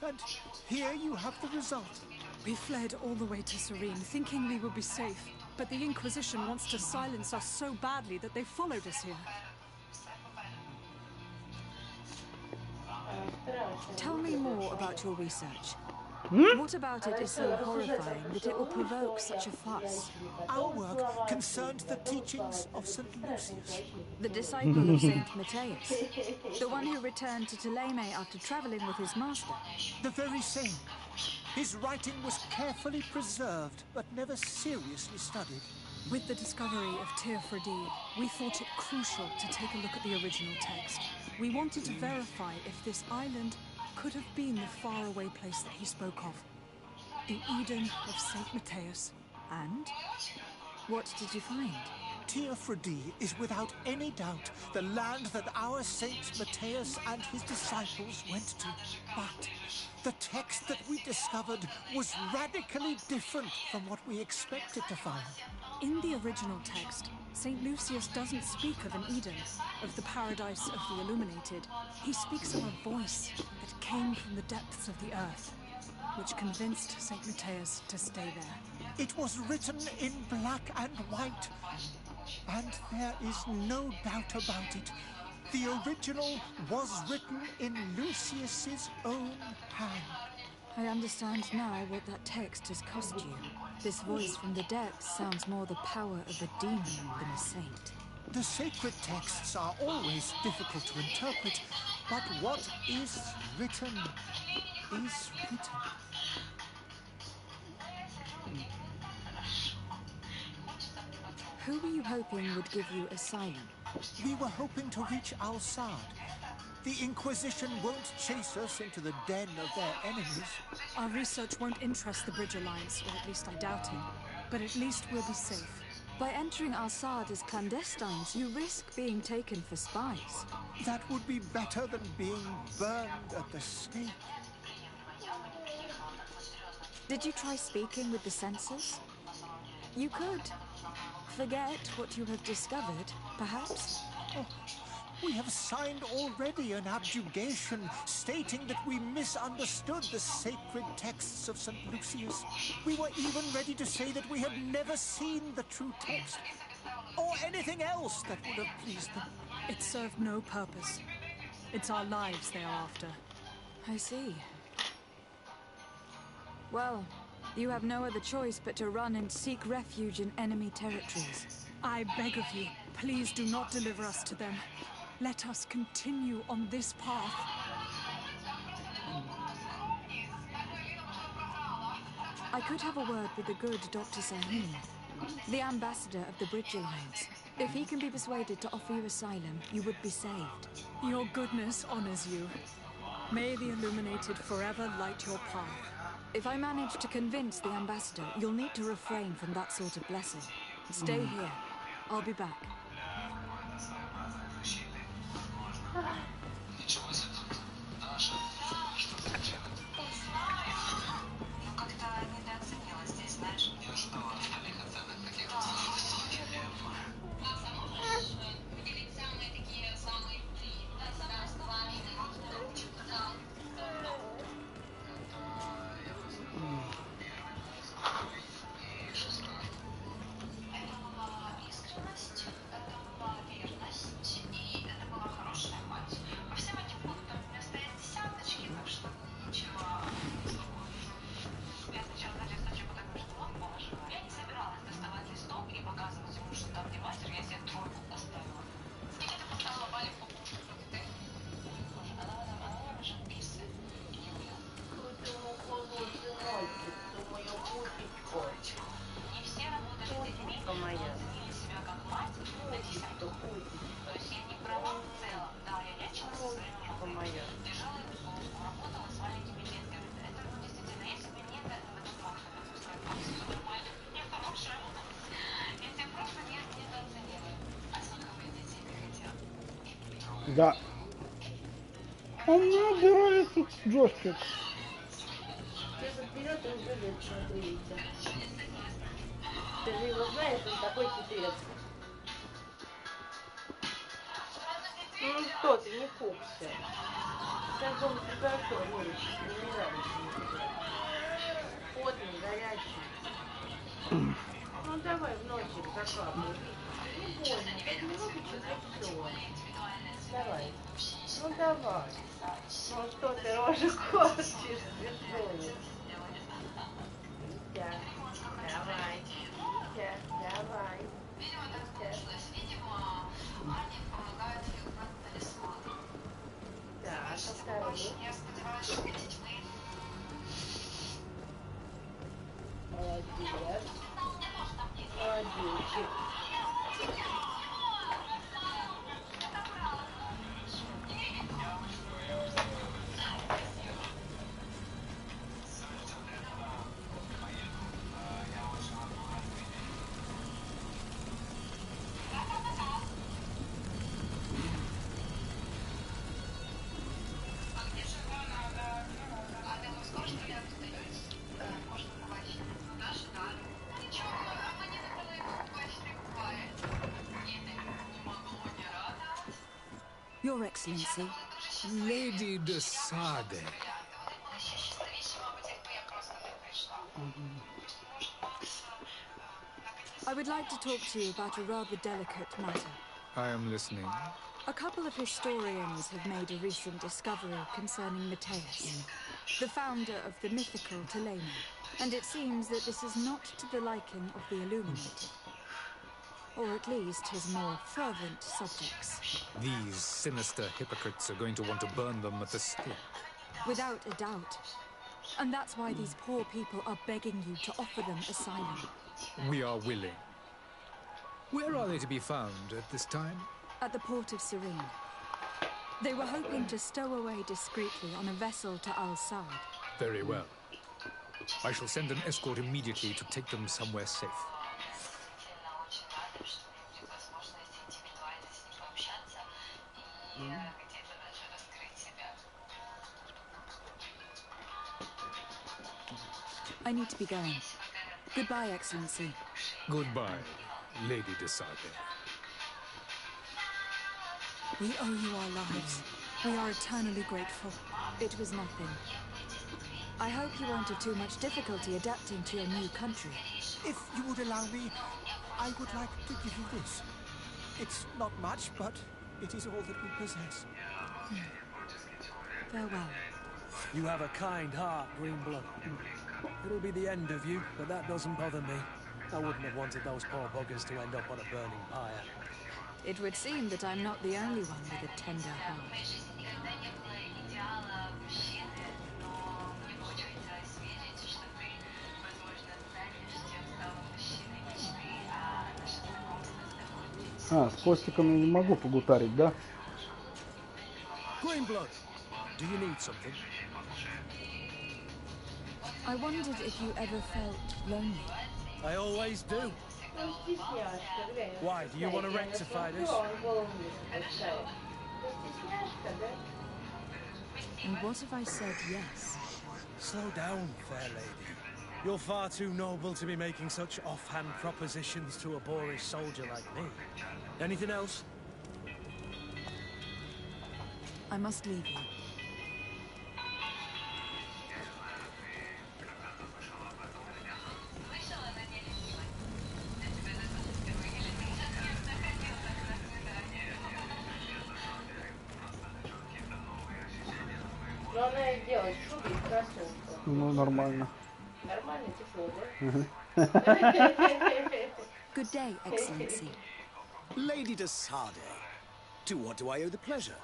And here you have the result. We fled all the way to Serene, thinking we would be safe. But the Inquisition wants to silence us so badly that they followed us here. Tell me more about your research. What about it is so horrifying that it will provoke such a fuss? Our work concerned the teachings of St. Lucius. The disciple of Saint Matthias. The one who returned to Thélème after traveling with his master. The very same. His writing was carefully preserved, but never seriously studied. With the discovery of Teofredi, we thought it crucial to take a look at the original text. We wanted to verify if this island could have been the faraway place that he spoke of. The Eden of Saint Matthias. And? What did you find? Teofredi is without any doubt the land that our Saint Matthias and his disciples went to. But the text that we discovered was radically different from what we expected to find. In the original text, St. Lucius doesn't speak of an Eden, of the paradise of the Illuminated. He speaks of a voice that came from the depths of the earth, which convinced St. Matthias to stay there. It was written in black and white, and there is no doubt about it. The original was written in Lucius's own hand. I understand now what that text has cost you. This voice from the depths sounds more the power of a demon than a saint. The sacred texts are always difficult to interpret, but what is written is written. Who were you hoping would give you asylum? We were hoping to reach Al-Sad. The Inquisition won't chase us into the den of their enemies. Our research won't interest the Bridge Alliance, or at least I doubt it. But at least we'll be safe. By entering Al-Sad as clandestines, you risk being taken for spies. That would be better than being burned at the stake. Did you try speaking with the censors? You could. Forget what you have discovered, perhaps? Oh, we have signed already an abjugation stating that we misunderstood the sacred texts of St. Lucius. We were even ready to say that we had never seen the true text, or anything else that would have pleased them. It served no purpose. It's our lives they are after. I see. Well, you have no other choice but to run and seek refuge in enemy territories. I beg of you, please do not deliver us to them. Let us continue on this path. I could have a word with the good Dr. Sahim, the ambassador of the Bridge Alliance. If he can be persuaded to offer you asylum, you would be saved. Your goodness honors you. May the Illuminated forever light your path. If I manage to convince the ambassador, you'll need to refrain from that sort of blessing. Stay here. I'll be back. Да. Он не убирает джойстик. Сейчас вперед и убежит, смотрите. Ты же его знаешь, он такой теперь. Ну что ты, не пукся. Сейчас он хорошо выручит, не нравится мне. Потный, горячий. Ну давай в носик закапывай. Не больно, 5 минут и все. Давай. Ну давай. Ну что ты рожу корчишь, смешную. Витя, давай. Витя, давай. Витя. Так, а второй? Молодец. Молодечек. Your Excellency. Lady de Sade. I would like to talk to you about a rather delicate matter. I am listening. A couple of historians have made a recent discovery concerning Matthias, the founder of the mythical Telema, and it seems that this is not to the liking of the Illuminated, or at least his more fervent subjects. These sinister hypocrites are going to want to burn them at the stake. Without a doubt. And that's why these poor people are begging you to offer them asylum. We are willing. Where are they to be found at this time? At the port of Serene. They were hoping to stow away discreetly on a vessel to Al-Sad. Very well. I shall send an escort immediately to take them somewhere safe. I need to be going. Goodbye, Excellency. Goodbye, Lady de Sade. We owe you our lives. We are eternally grateful. It was nothing. I hope you won't have too much difficulty adapting to your new country. If you would allow me, I would like to give you this. It's not much, but it is all that we possess. Farewell. You have a kind heart, Greenblood. It'll be the end of you, but that doesn't bother me. I wouldn't have wanted those poor buggers to end up on a burning pyre. It would seem that I'm not the only one with a tender heart. А, с Костиком я не могу погутарить, да? Greenblood, do you need something? I wondered if you ever felt lonely. I always do. Why, do you want to rectify this? And what if I said yes? Slow down, fair lady. You're far too noble to be making such offhand propositions to a boorish soldier like me. Anything else? I must leave you. Главное делать шубы и кроссовки. Ну, нормально. Нормально, тепло, да? Good day, Excellency. Lady de Sade, to what do I owe the pleasure?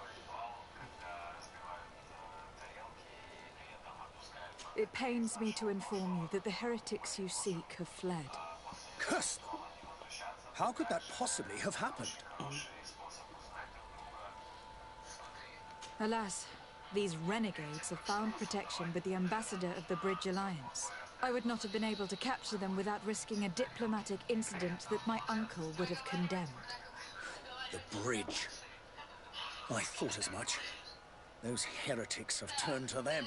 It pains me to inform you that the heretics you seek have fled. Curse them! How could that possibly have happened? Alas, these renegades have found protection with the ambassador of the Bridge Alliance. I would not have been able to capture them without risking a diplomatic incident that my uncle would have condemned. The bridge. I thought as much. Those heretics have turned to them.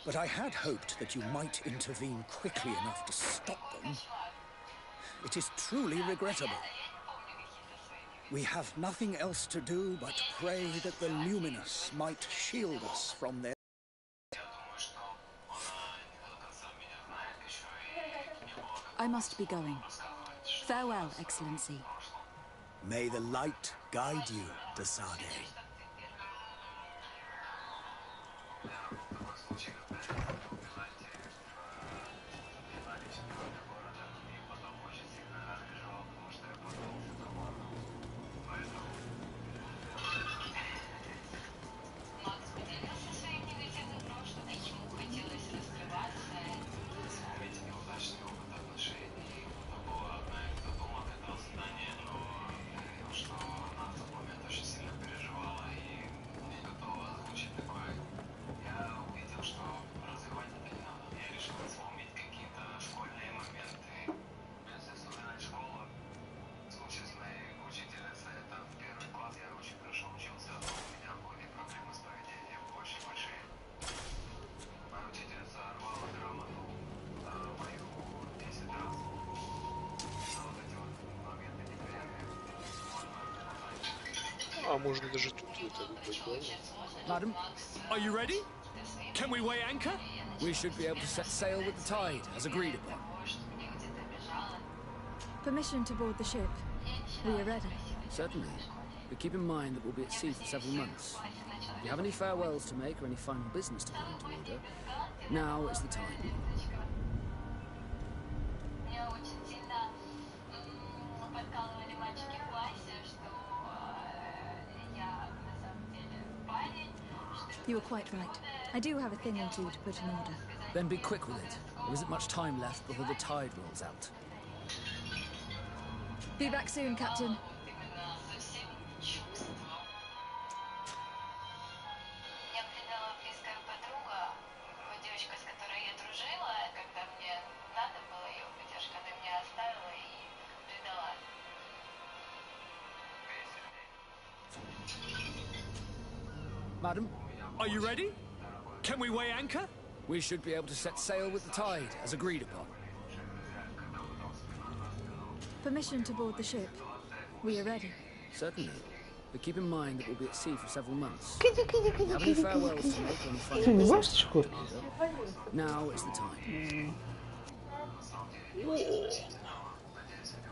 But I had hoped that you might intervene quickly enough to stop them. It is truly regrettable. We have nothing else to do but pray that the Luminous might shield us from their... I must be going. Farewell, Excellency. May the light guide you, de Sade. А можно даже тут это выбрать, правильно? Madam, are you ready? Can we weigh anchor? We should be able to set sail with the tide, as agreed upon. Permission to board the ship. We are ready. Certainly. But keep in mind that we'll be at sea for several months. If you have any farewells to make or any final business to put into order, now is the time. You were quite right. I do have a thing or two to put in order. Then be quick with it. There isn't much time left before the tide rolls out. Be back soon, Captain. Madam, are you ready? Can we weigh anchor? We should be able to set sail with the tide, as agreed upon. Permission to board the ship. We are ready. Certainly. But keep in mind that we'll be at sea for several months. If you have any farewells to make or any final business to put in order, now is the time.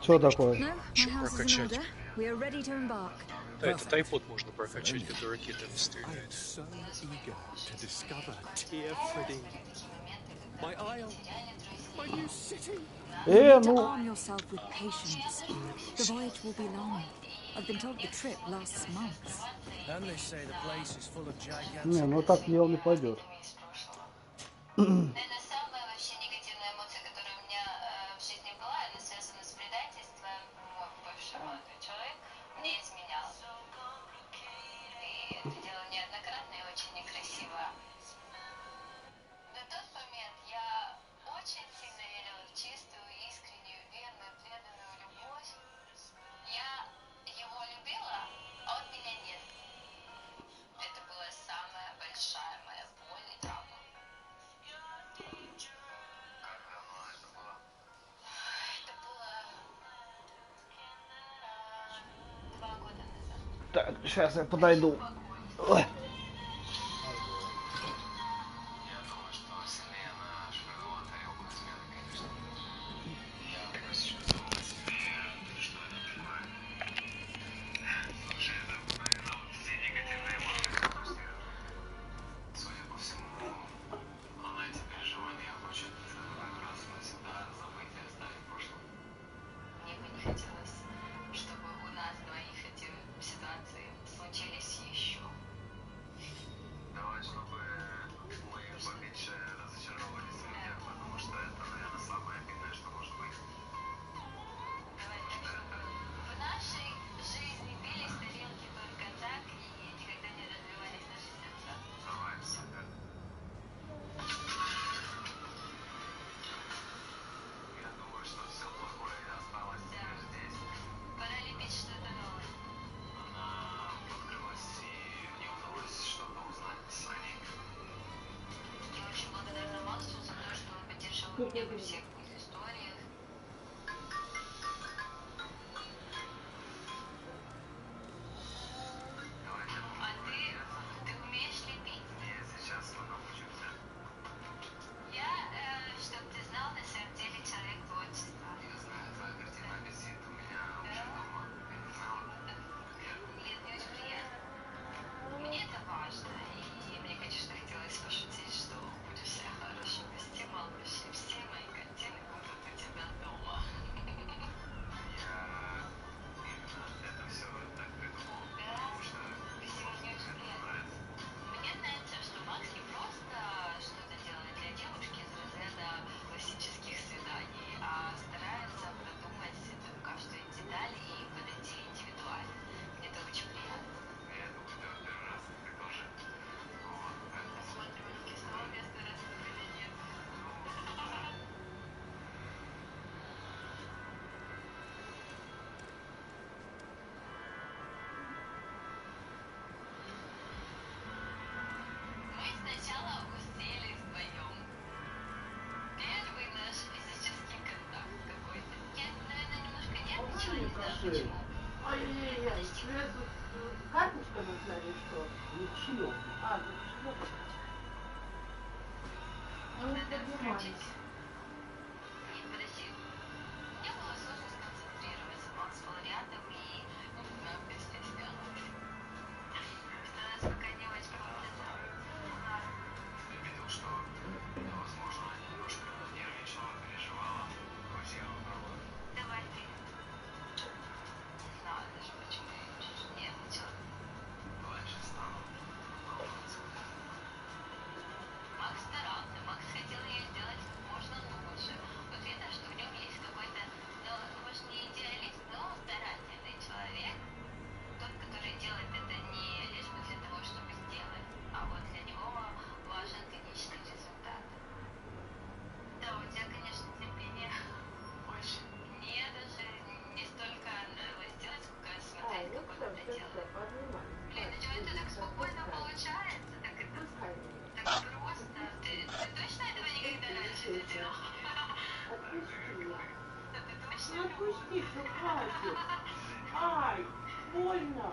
Что такое? No, my house is in order. We are ready to embark. Да, этот iPod можно прокачать, который ракетами стреляет. So eager to discover Tear-Fridding. My isle, my new city. You need to arm yourself with patience. The voyage will be long. I've been told the trip lasts months. And they say the place is full of gigantic... Не, ну так дело не пойдет. Так, сейчас я подойду. Ой. Ай-яй-яй, карточка нужна или что? Ничего. А, ну что? Ну, поднимались. Отпусти, что хватит. Ай, больно.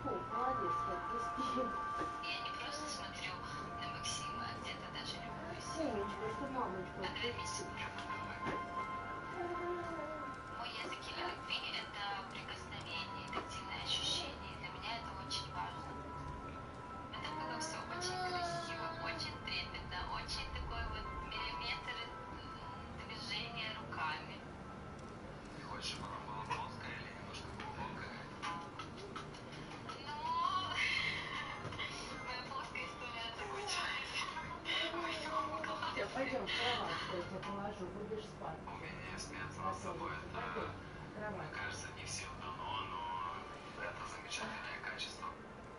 Фу, молодец, отпусти. Я не просто смотрю на Максима, а где-то даже любуюсь. Умничка, что мамочка. Отвернись. Мой язык любви — это прикосновение, тактильное ощущение. Для меня это очень важно. Это было все очень красиво, очень трепетно, очень такой вот миллиметр движения руками. Ты хочешь, чтобы она была плоская или немножко глубокая? Ну, моя плоская история закончилась. Пойдем в кровать, я тебя положу, будешь спать. У меня спят с собой. Мне кажется, не всем дано, но это замечательное качество.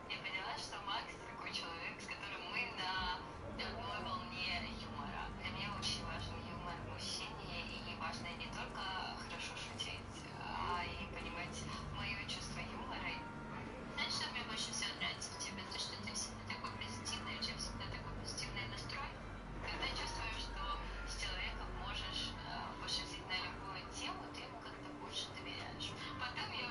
Я поняла, что Макс такой человек, с которым мы на одной волне юмора. Для меня очень важен юмор в мужчине, и важно не только хорошо шутить, а и понимать мое чувство юмора. Знаешь, что мне больше всего нравится в тебе? То, что ты всегда такой позитивный, у тебя всегда такой позитивный настрой. Когда чувствуешь, что с человеком можешь пошутить на любую тему, ты ему как-то больше доверяешь. Потом я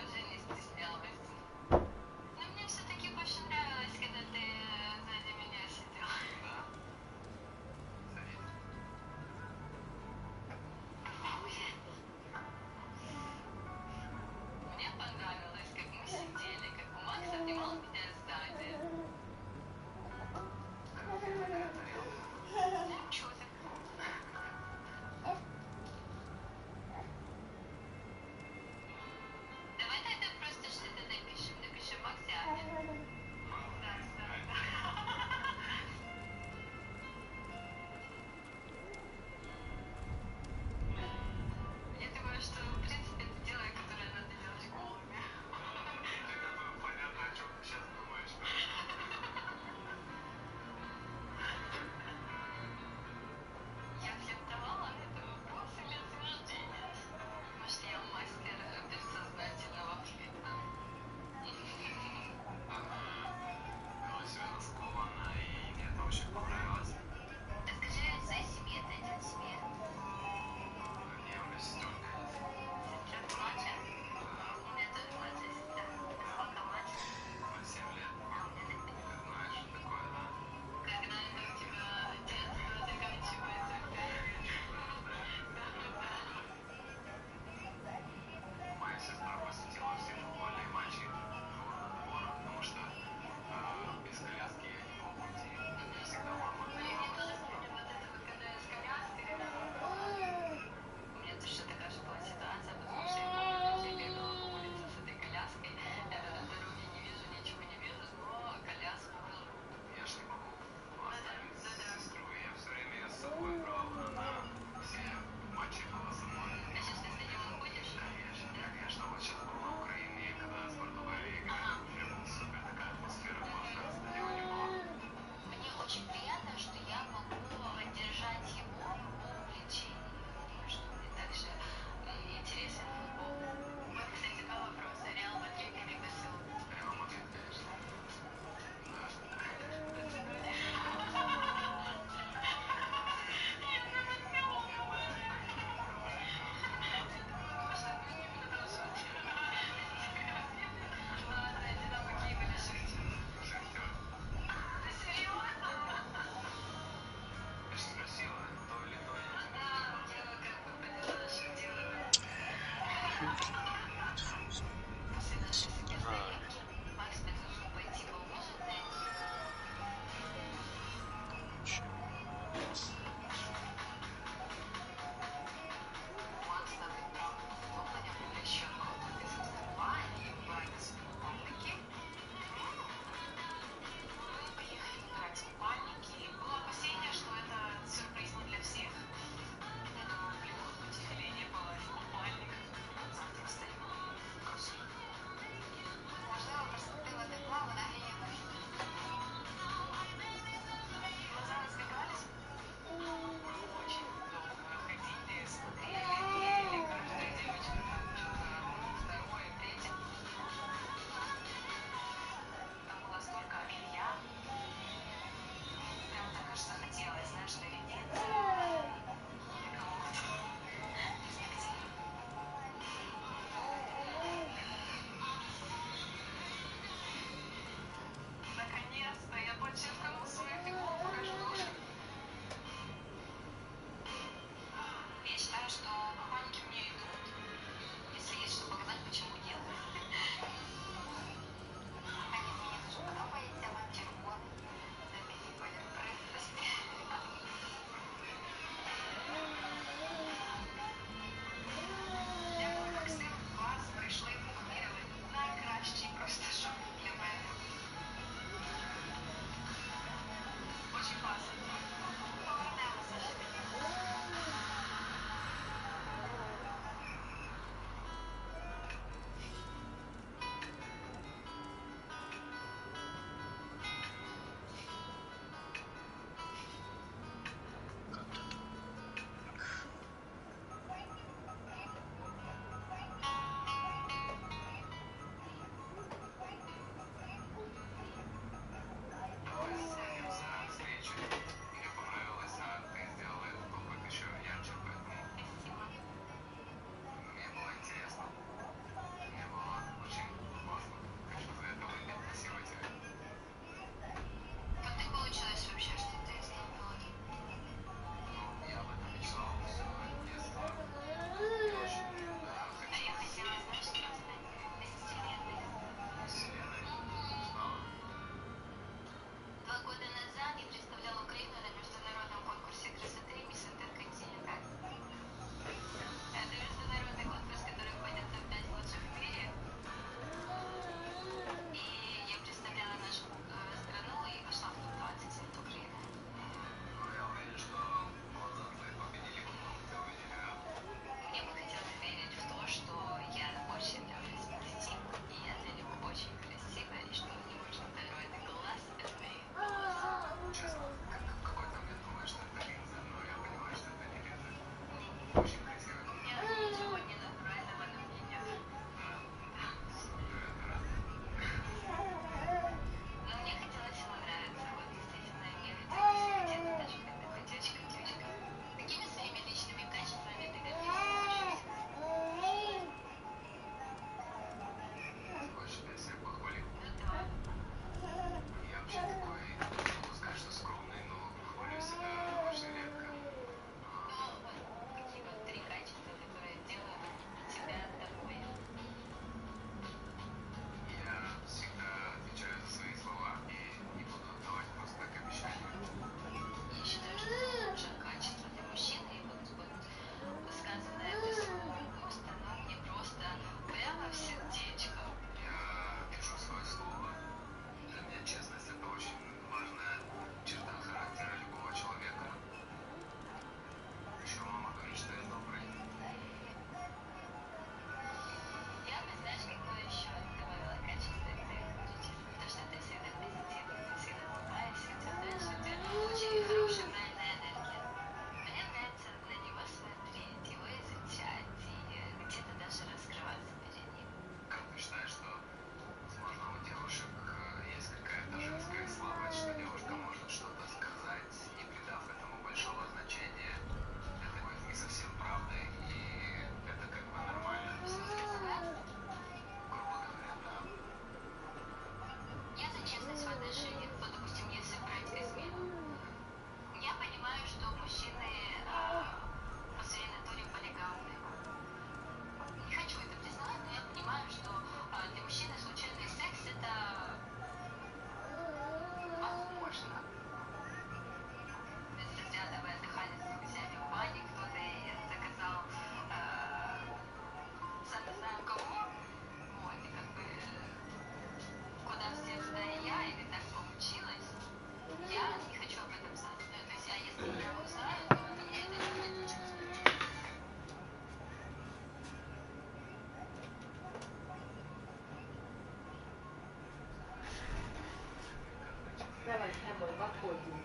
Давай, с тобой походим.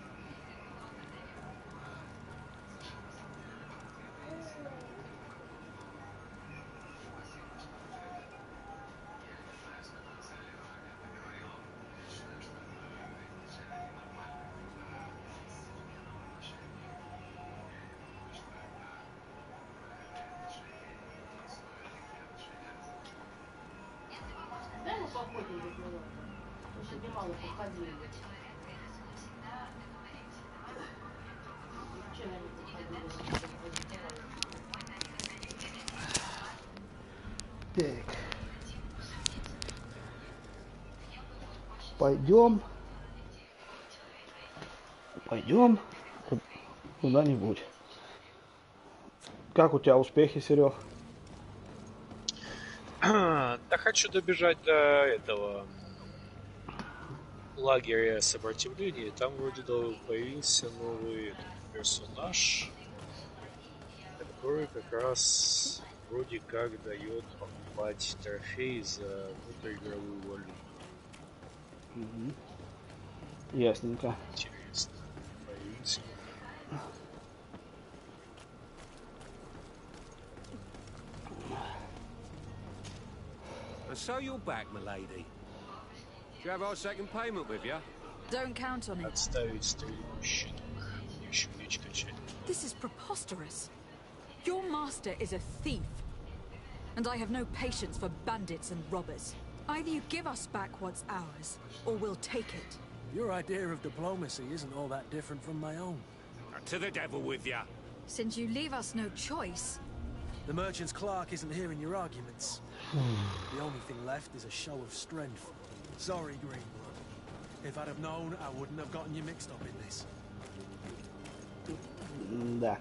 Дай мы походим тут немного. Мы сегодня мало походили. Вчера не походили. Так. Пойдем куда-нибудь. Как у тебя успехи, Серег? Да хочу добежать до этого лагеря сопротивления. Там вроде появился новый персонаж, который как раз вроде как дает покупать трофеи за внутриигровую валюту. Угу. Ясненько. Интересно. Появился. And so you're back, milady. Do you have our second payment with you? Don't count on it. Отставить стрельбу щиток. Еще меч качать. This is preposterous. Your master is a thief. And I have no patience for bandits and robbers. Either you give us back what's ours, or we'll take it. Your idea of diplomacy isn't all that different from my own. To the devil with you. Since you leave us no choice. The merchant's clerk isn't hearing your arguments. The only thing left is a show of strength. Sorry, Greenblood. If I'd have known, I wouldn't have gotten you mixed up in this. Да.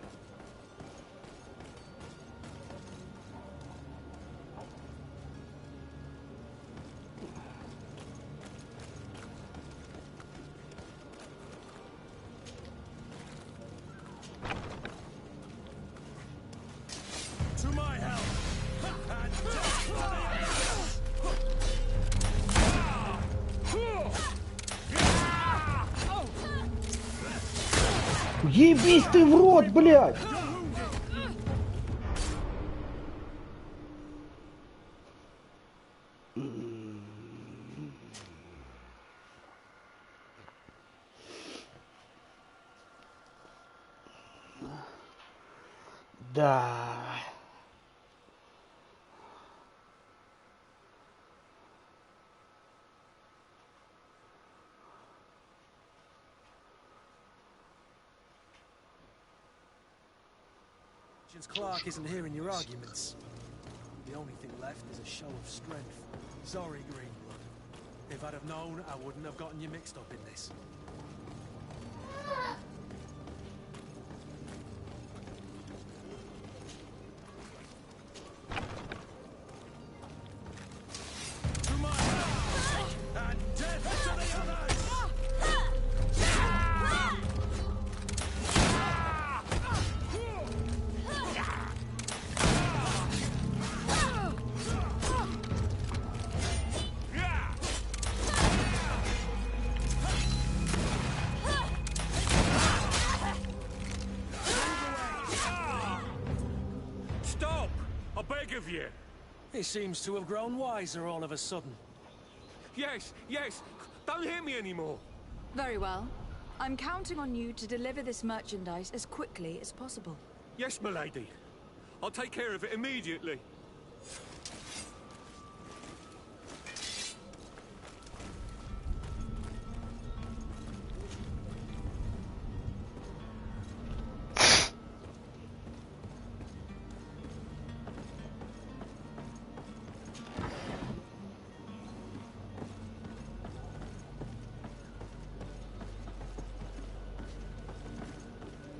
To my help! Ебись ты в рот, блядь! Да. Merchant's clerk isn't hearing your arguments. The only thing left is a show of strength. Sorry, Greenblood. If I'd have known, I wouldn't have gotten you mixed up in this. To my house! And death to the others! Stop! I beg of you! He seems to have grown wiser all of a sudden. Yes, yes! Don't hit me anymore! Very well. I'm counting on you to deliver this merchandise as quickly as possible. Yes, milady. I'll take care of it immediately.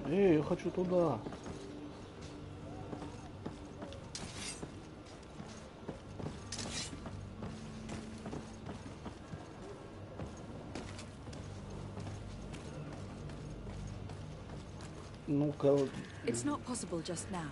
Эй, я хочу туда. Ну-ка. It's not possible just now.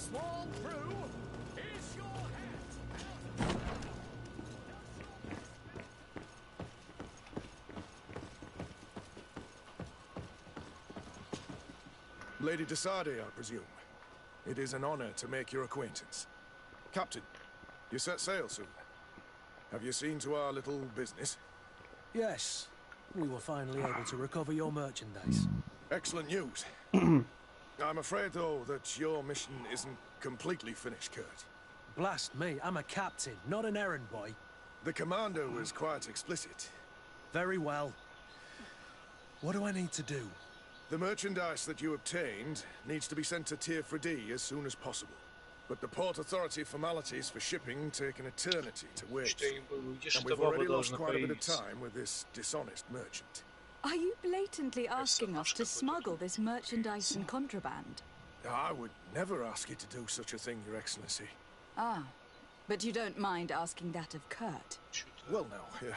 Small crew, here's your hat. Lady de Sardet, I presume. It is an honor to make your acquaintance. Captain, you set sail soon. Have you seen to our little business? Yes, we were finally able to recover your merchandise. Excellent news. I'm afraid, though, that your mission isn't completely finished, Kurt. Blast me, I'm a captain, not an errand boy. The commander was quite explicit. Very well. What do I need to do? The merchandise that you obtained needs to be sent to Tier 4D as soon as possible. But the Port Authority formalities for shipping take an eternity to wait. And we've already lost quite a bit of time with this dishonest merchant. Are you blatantly asking us to smuggle this merchandise and contraband? I would never ask you to do such a thing, Your Excellency. Ah, but you don't mind asking that of Kurt? Well, no.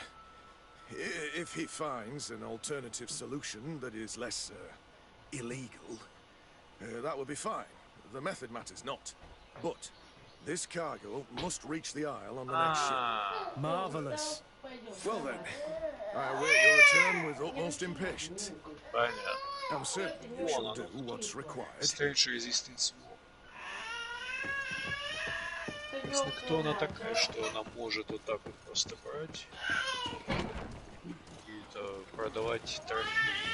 If he finds an alternative solution that is less illegal, that would be fine. The method matters not. But this cargo must reach the Isle on the next ship. Marvelous. Well then, I await your return with utmost impatience. I'm certain you shall do what's required. Stage resistance. Интересно, кто она такая, что она может вот так вот просто брать и продавать трофеи.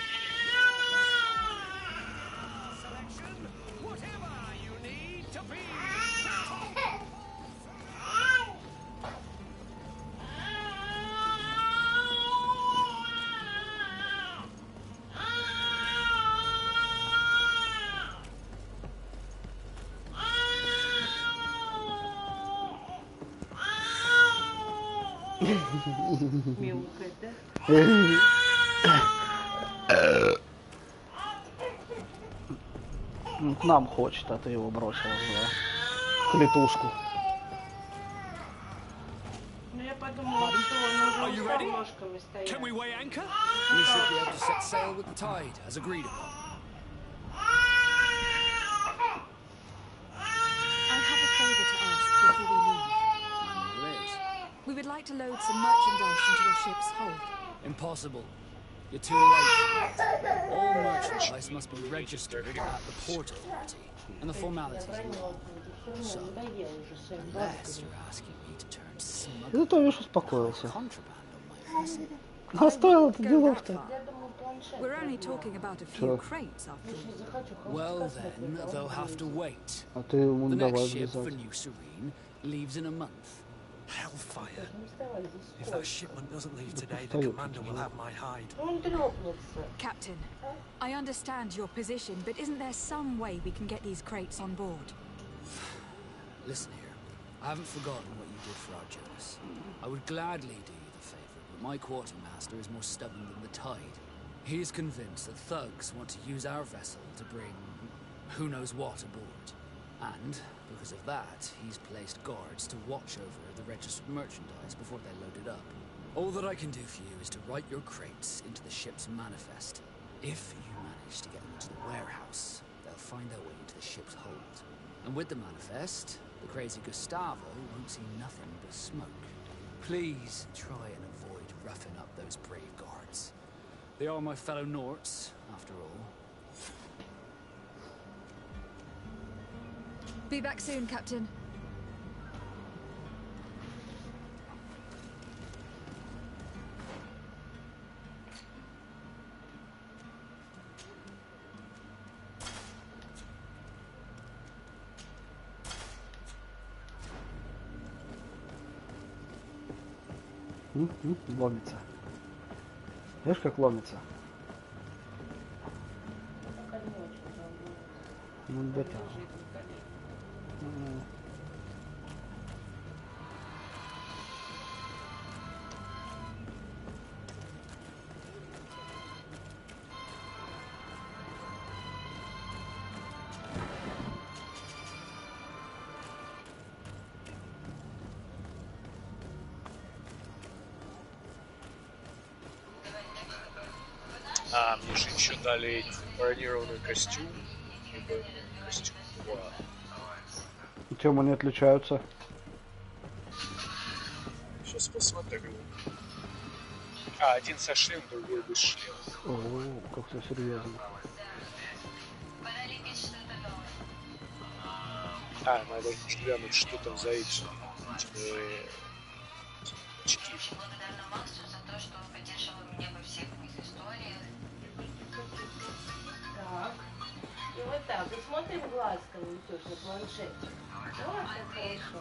Мяукает, да? К нам хочет, а ты его бросила в клетушку. Ну я подумала, что он уже с ножками стоит. Can we weigh anchor? We should be able to set sail with the tide, as agreed upon. I have a favor to ask before we leave. We would like to load some merchandise into the ship's hold. Impossible. You're too late. All merchandise must be registered at the Port Authority, and the formalities are long. So, unless you're asking me to turn И smuggler зато видишь, успокоился. contraband on my vessel. А стоило это делов-то. We're only talking about a few crates after all. Well then, they'll have to wait. А ты ему The давай next ship for влезать. New Serene leaves in a month. Hellfire. If that shipment doesn't leave today, the commander will have my hide. Он дропнется. Captain, I understand your position, but isn't there some way we can get these crates on board? Listen here, I haven't forgotten what you did for our Jonas. I would gladly do you the favor, but my quartermaster is more stubborn than the tide. He is convinced that thugs want to use our vessel to bring who knows what aboard. And, because of that, he's placed guards to watch over the registered merchandise before they load it up. All that I can do for you is to write your crates into the ship's manifest. If you manage to get them into the warehouse, they'll find their way into the ship's hold. And with the manifest, the crazy Gustavo won't see nothing but smoke. Please try and avoid roughing up those brave guards. They are my fellow Norts, after all. Be back soon, Captain. Ломится. Видишь, как ломится? Ну, дотянул. А, мне же еще дали бронированный костюм. Либо костюм 2. Чем они отличаются? Сейчас посмотрю. А, один со шлем, другой без шлема. О, как все серьезно. А, надо глянуть, что там за эти очки. Так. И вот так. И смотрим глазками, Витюш, на планшете. Вот как хорошо.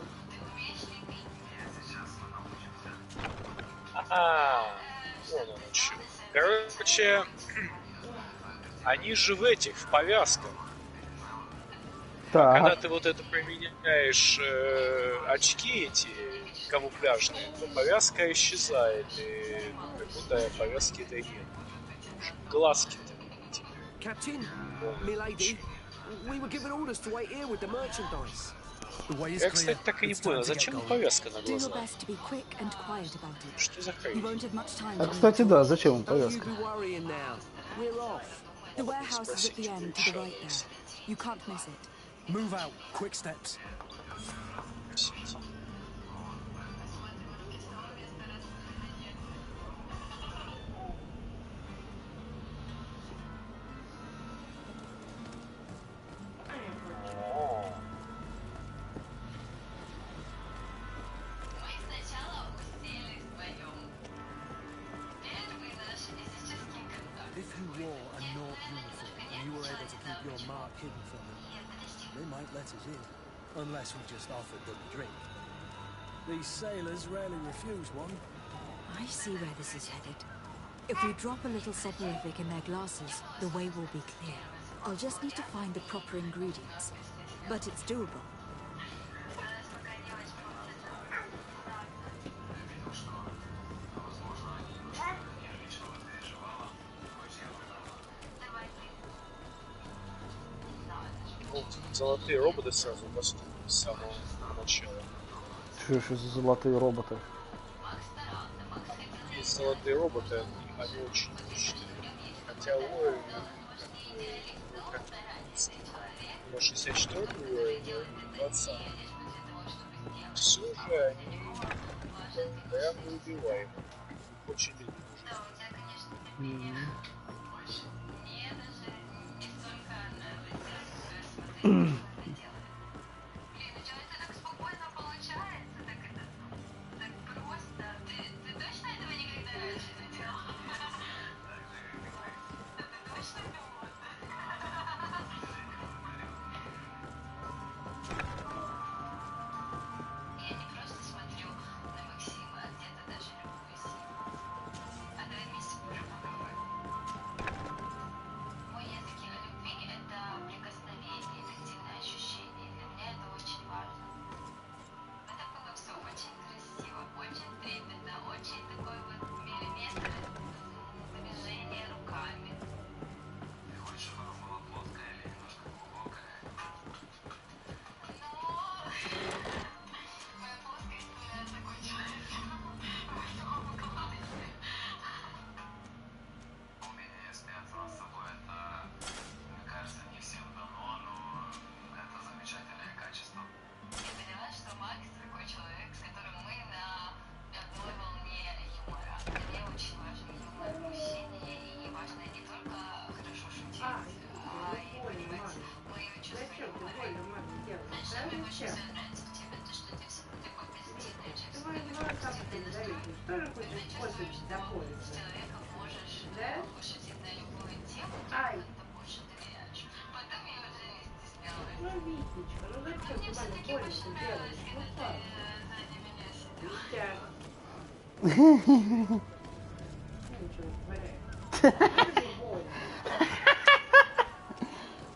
Вон оно что. Короче, они же в этих, в повязках. Так. Когда ты вот это применяешь очки эти камуфляжные, то повязка исчезает, и как будто повязки-то нет. Глазки-то. Captain, milady, we were given orders to wait here with the merchandise. Я, кстати, так и не понял, зачем повязка на глазах? Что за хрень? А, кстати, да, зачем им повязка? The warehouse is at the end to the right there. You can't miss it. Move out, quick steps. Hidden from them. They might let us in, unless we just offered them a drink. These sailors rarely refuse one. I see where this is headed. If we drop a little soporific in their glasses, the way will be clear. I'll just need to find the proper ingredients. But it's doable. Золотые роботы сразу доступны с самого начала. Что еще за золотые роботы? Есть золотые роботы, они очень мощные. Хотя уровень как на 64 уровень, 20. Все же они прям неубиваемы. Очень любят.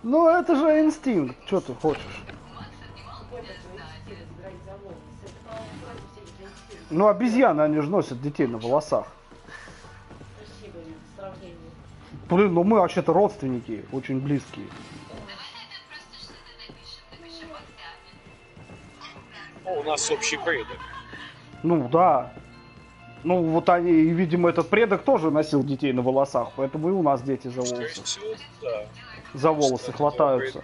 Ну, это же инстинкт. Что ты хочешь? Ну, обезьяны, они же носят детей на волосах. Блин, ну мы вообще-то родственники, очень близкие. У нас общий предок. Ну, да. Ну, вот они, видимо, этот предок тоже носил детей на волосах, поэтому и у нас дети за волосы. Всего, да. За волосы хватаются.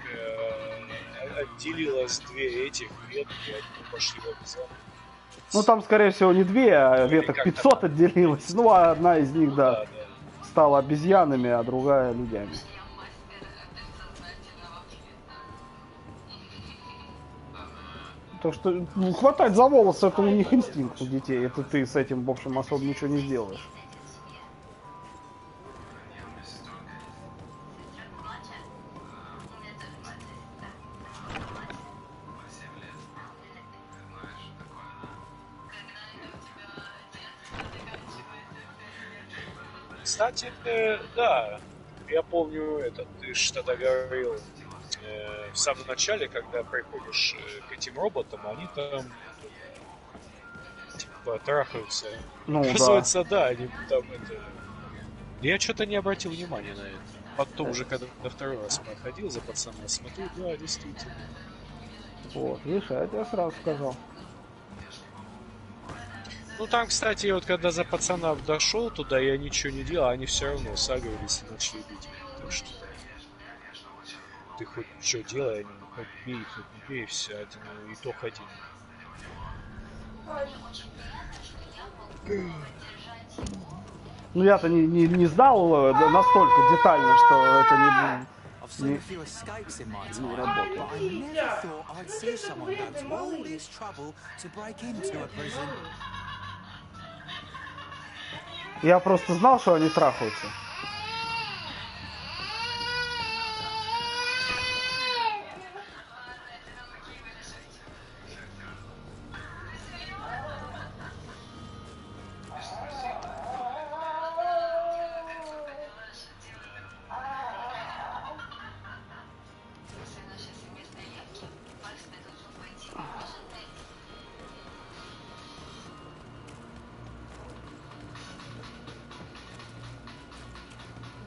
отделилось две этих ветки, и они пошли в обязательно. Ну там, скорее всего, не две, а Или веток как-то 500 отделилось. Ну, а одна из них, да, да. стала обезьянами, а другая людьми. Так что хватать за волосы, это у них инстинкт у детей. Это ты с этим, в общем, особо ничего не сделаешь. Кстати, да, я помню, ты что-то говорил в самом начале, когда приходишь к этим роботам, они там типа трахаются. Ну, Оказывается, да, они там это... Я что-то не обратил внимания на это. Потом уже, когда второй раз проходил за пацана, смотрю, да, действительно. Вот, видишь, я тебе сразу сказал. Ну там, кстати, вот когда за пацанов дошел туда, я ничего не делал, они все равно сагрились и начали бить меня. Так что ты хоть что делай, они хоть не бей, все один, итог один. Ну я-то не знал настолько детально, что это не Я просто знал, что они трахаются.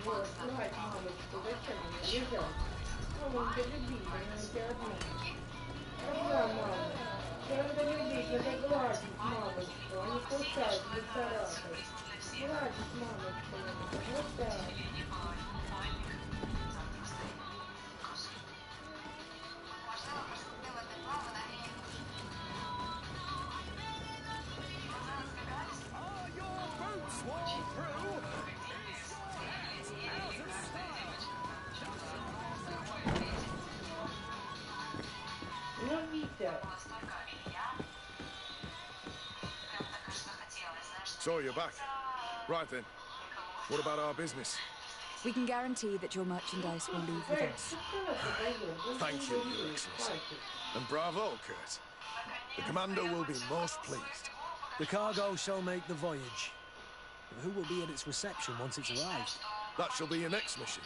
Вот, гладь мамочку, зачем мне лежать? Мамонька любимая, она тебя одна. Одна мама. Тебе надо любить, надо гладить мамочку, а не кусать, не царапать. Гладить мамочку надо, вот так. Ну, Витя. So you're back. Right then. What about our business? We can guarantee that your merchandise will leave with us. Thank you, Your Excellency. And bravo, Kurt. The Commander will be most pleased. The cargo shall make the voyage. But who will be at its reception once it's arrived? That shall be your next mission.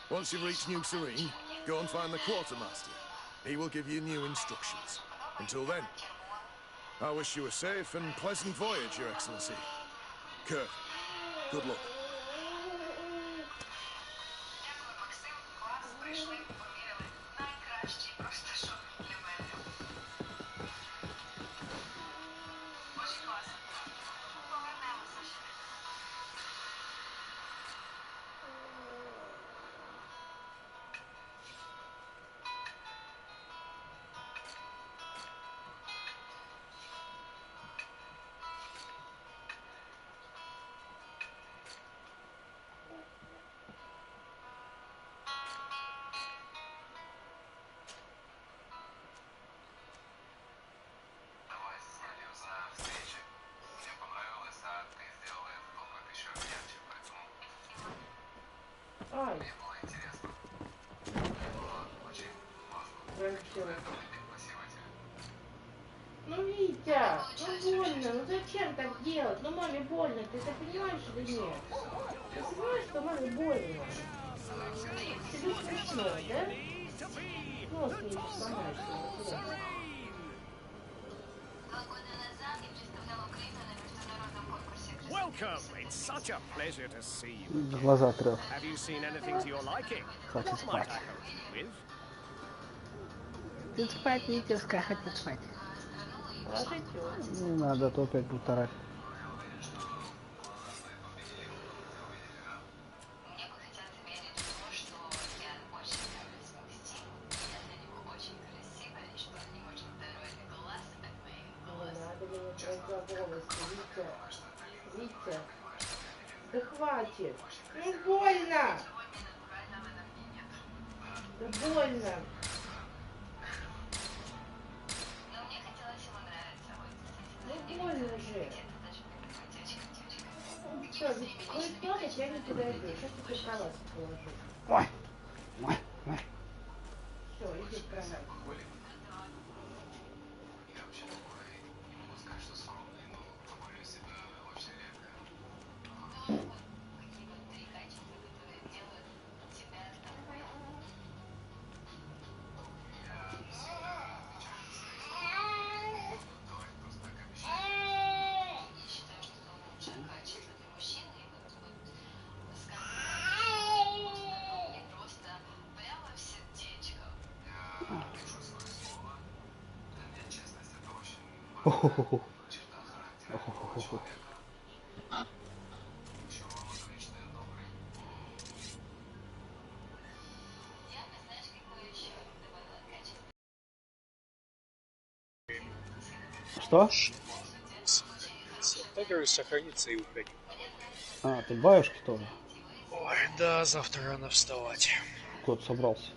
Once you've reached New Serene, go and find the Quartermaster. He will give you new instructions. Until then, I wish you a safe and pleasant voyage, Your Excellency. Kurt, good luck. Ай. Ну, Витя, ну больно, ну зачем так делать? Ну маме больно, ты это понимаешь или нет? Ты понимаешь, что маме больно? Тебе смешно, да? Нос не сломаешь, что Welcome! It's such a pleasure to see you. Глаза трёх. Have you seen anything to your liking? Хватит What might спать. I help you with? Тут спать, Витюшка, хочет спать. Ложить его. Не надо, то опять будет орать. волосы, Витя. Витя. Да хватит. Ну больно. Да больно. Ну больно же. Все, будет плакать, я не подойду. Сейчас тебе в кровать положу. Ой. Ой. Ой. Все, иди в кровать. Что? Так говорю, сохранится и упадет. А, ты баюшки тоже? Ой, да, завтра рано вставать. Куда собрался?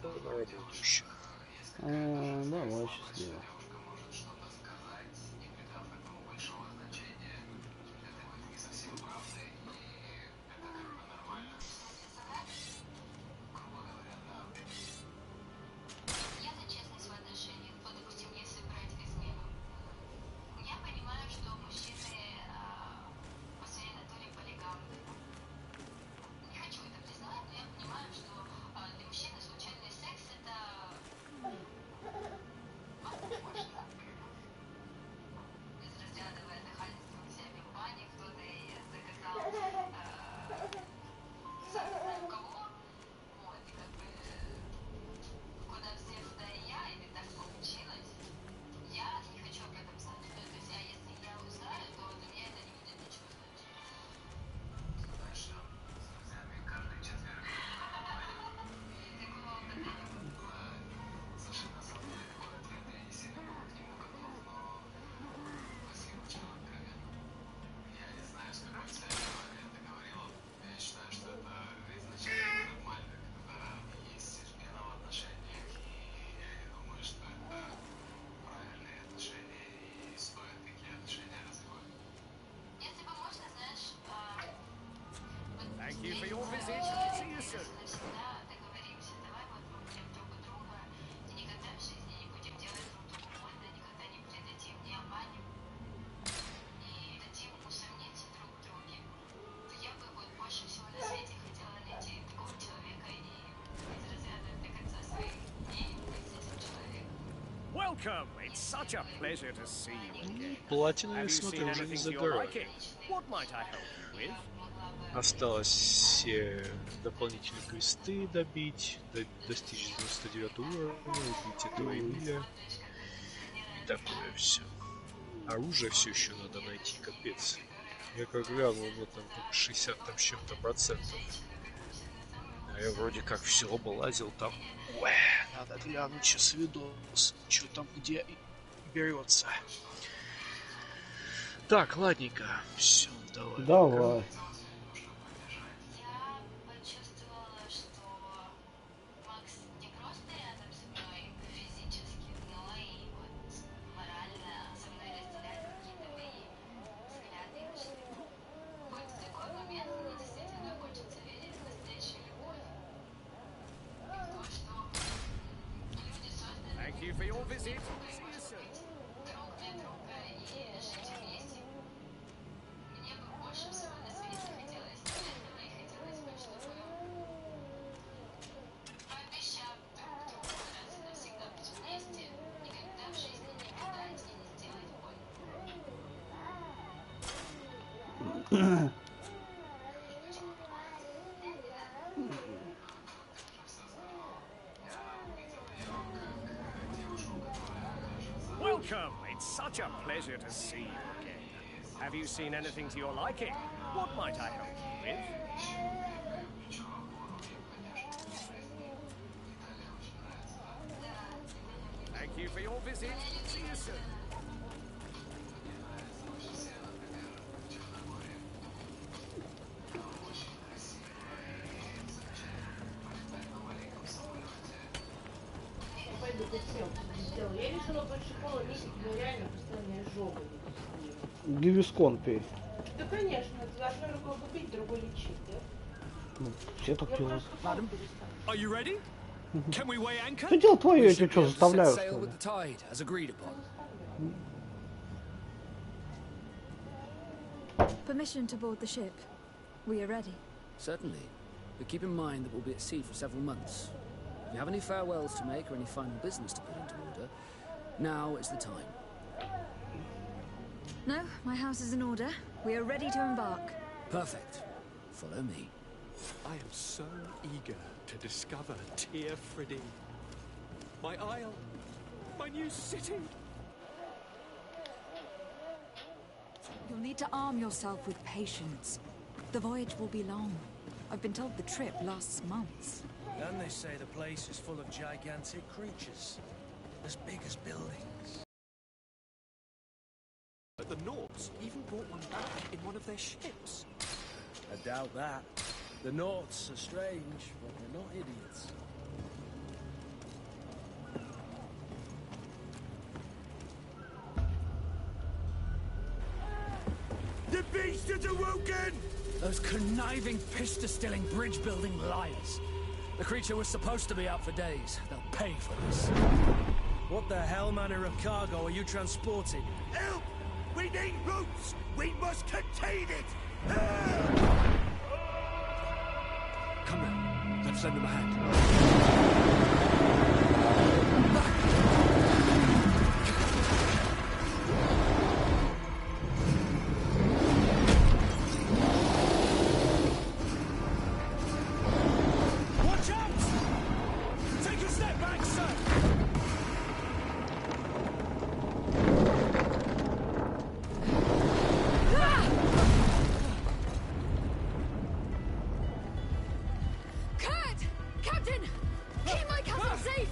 Да, на работу еще. Давай, счастливо. Thank you for your visit. See you soon. Welcome. It's such a pleasure to see you again. Платину, я Have you смотрю, seen уже не anything за to your горами. liking? What might I help you with? Осталось все дополнительные квесты добить, достичь 99 уровня, убить этого Эмиля. И такое все. Оружие все еще надо найти, капец. Я как глянул, у меня там только 60 там с чем-то процентов. А я вроде как все облазил там. Ой, надо глянуть сейчас видос, что там где берется. Так, ладненько. Все, давай. Давай. Thank you for your visit. See you soon. Welcome. It's such a pleasure to see you again. Have you seen anything to your liking? What might I help you with? Thank you for your visit. See you soon. бы всем сделал. Я решила больше пола месяц, но реально постоянно изжога. Гивискон пей. Да, конечно, ты одной рукой купить, другой лечить, да? Ну, все так Я делают. просто полу перестала. Are you ready? Can we weigh anchor? Что дело твое, We я тебя should be что, able to set заставляю, sail что ли? with the tide, as agreed upon. Permission to board the ship. We are ready. Certainly. But keep in mind that we'll be at sea for several months. If you have any farewells to make or any final business to put into order, now is the time. No, my house is in order. We are ready to embark. Perfect. Follow me. I am so eager to discover Tir Friddy. My isle. My new city. You'll need to arm yourself with patience. The voyage will be long. I've been told the trip lasts months. And they say the place is full of gigantic creatures. As big as buildings. But the Nords even brought one back in one of their ships. I doubt that. The Norts are strange, but they're not idiots. The beast is awoken! Those conniving, pista-stilling, bridge-building liars. The creature was supposed to be out for days. They'll pay for this. What the hell manner of cargo are you transporting? Help! We need ropes! We must contain it! Come on, let's send them ahead. Watch out! Take a step back, sir! Kurt! Captain! Keep my castle safe!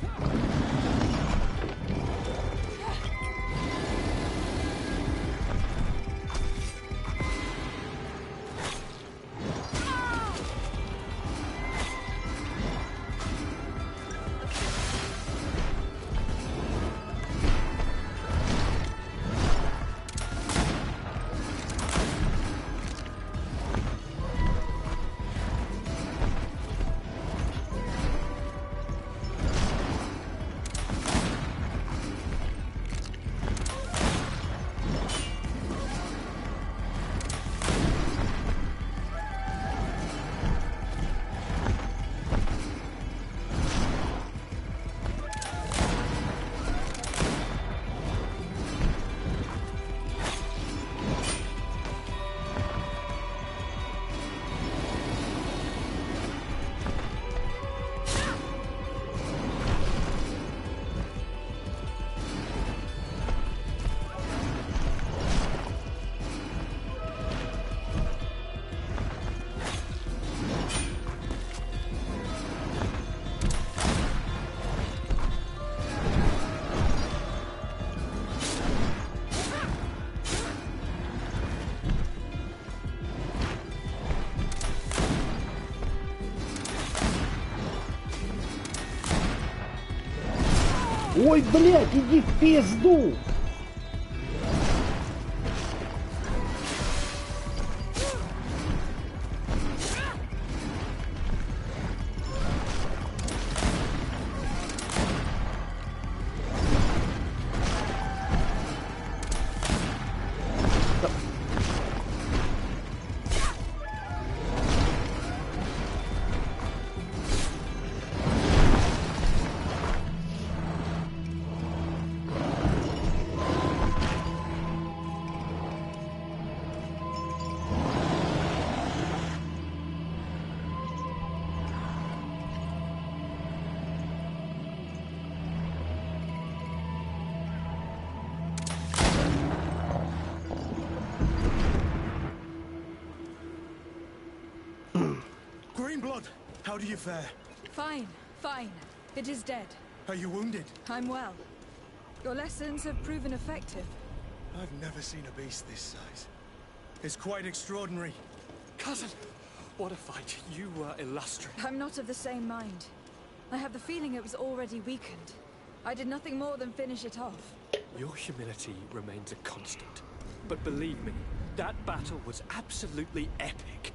Ой, блядь, иди в пизду! Greenblood, how do you fare? Fine, fine. It is dead. Are you wounded? I'm well. Your lessons have proven effective. I've never seen a beast this size. It's quite extraordinary. Cousin, what a fight. You were illustrious. I'm not of the same mind. I have the feeling it was already weakened. I did nothing more than finish it off. Your humility remains a constant. But believe me, that battle was absolutely epic.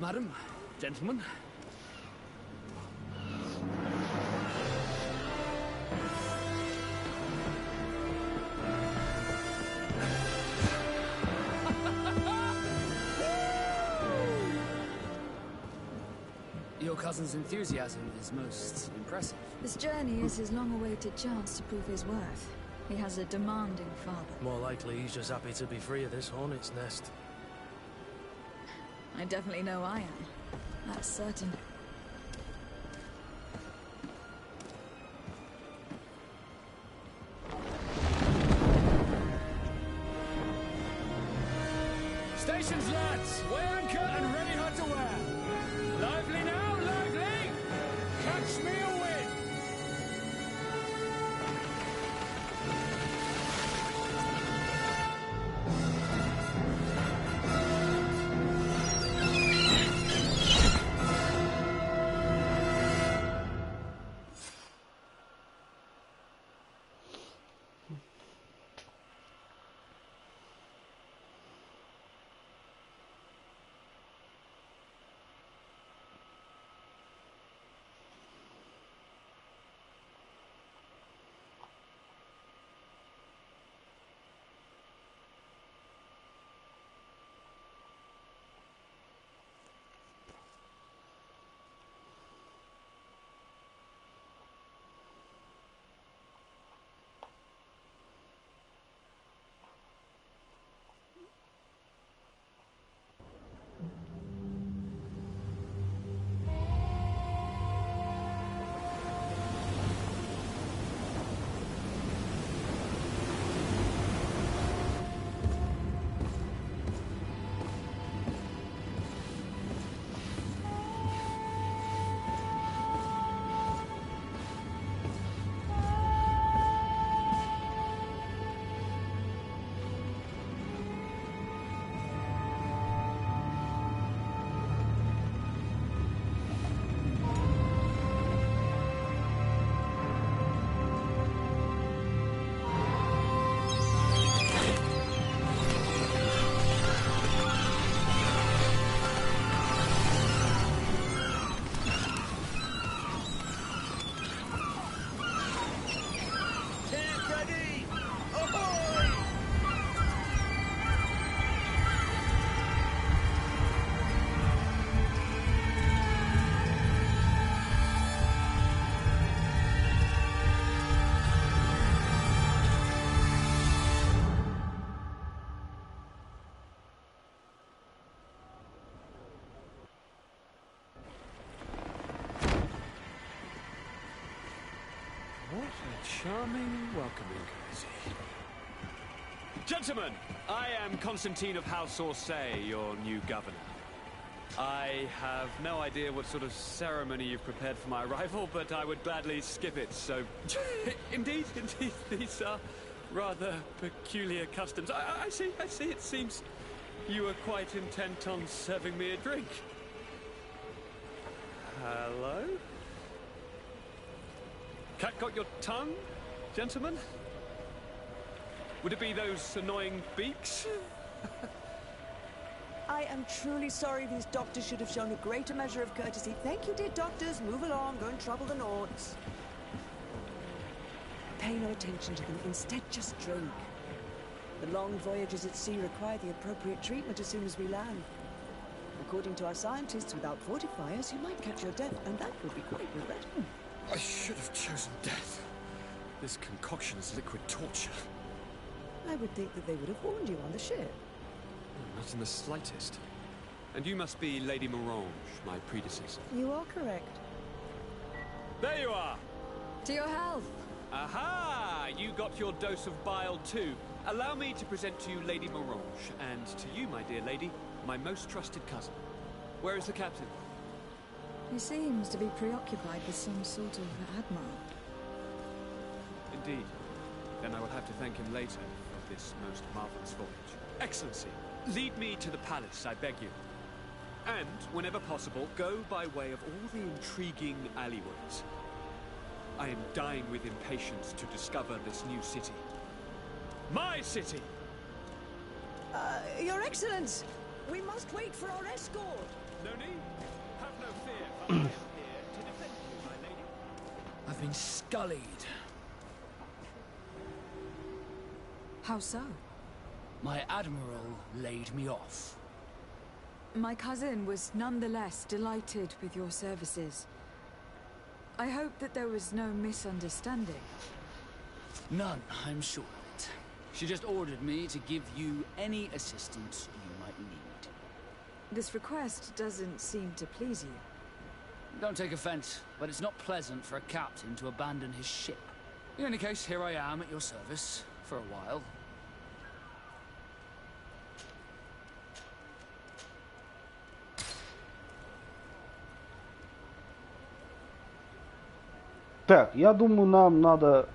Madam, gentlemen. Your cousin's enthusiasm is most impressive. This journey is his long-awaited chance to prove his worth. He has a demanding father. More likely he's just happy to be free of this hornet's nest. I definitely know I am. That's certain. Stations, lads! Weigh anchor and ready hard to wear. Lively now, lively! Catch me a wind! What a charming welcoming courtesy. Gentlemen, I am Constantine of House Orsay, your new governor. I have no idea what sort of ceremony you've prepared for my arrival, but I would gladly skip it, so... indeed, these are rather peculiar customs. I see, it seems you are quite intent on serving me a drink. Hello? Cat got your tongue, gentlemen? Would it be those annoying beaks? I am truly sorry. These doctors should have shown a greater measure of courtesy. Thank you, dear doctors. Move along. Don't trouble the Nords. pay no attention to them. Instead, just drink. The long voyages at sea require the appropriate treatment as soon as we land. According to our scientists, without fortifiers, you might catch your death, and that would be quite regrettable. I should have chosen death. This concoction is liquid torture. I would think that they would have warned you on the ship. Not in the slightest. And you must be Lady Morange, my predecessor. You are correct. There you are! To your health! Aha! You got your dose of bile too. Allow me to present to you Lady Morange, and to you, my dear lady, my most trusted cousin. Where is the captain? He seems to be preoccupied with some sort of admiral. Indeed. Then I will have to thank him later for this most marvelous voyage. Excellency, lead me to the palace, I beg you. And, whenever possible, go by way of all the intriguing alleyways. I am dying with impatience to discover this new city. My city! Your Excellence! We must wait for our escort! No need. Have no fear, for I am here to defend you, my lady. I've been scullied. How so? My admiral laid me off. My cousin was nonetheless delighted with your services. I hope that there was no misunderstanding. None, I'm sure of it. She just ordered me to give you any assistance you might need. This request doesn't seem to please you. Don't take offense, but it's not pleasant for a captain to abandon his ship. In any case, here I am at your service, for a while. Так, я думаю, нам надо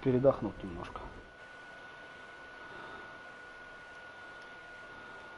передохнуть немножко.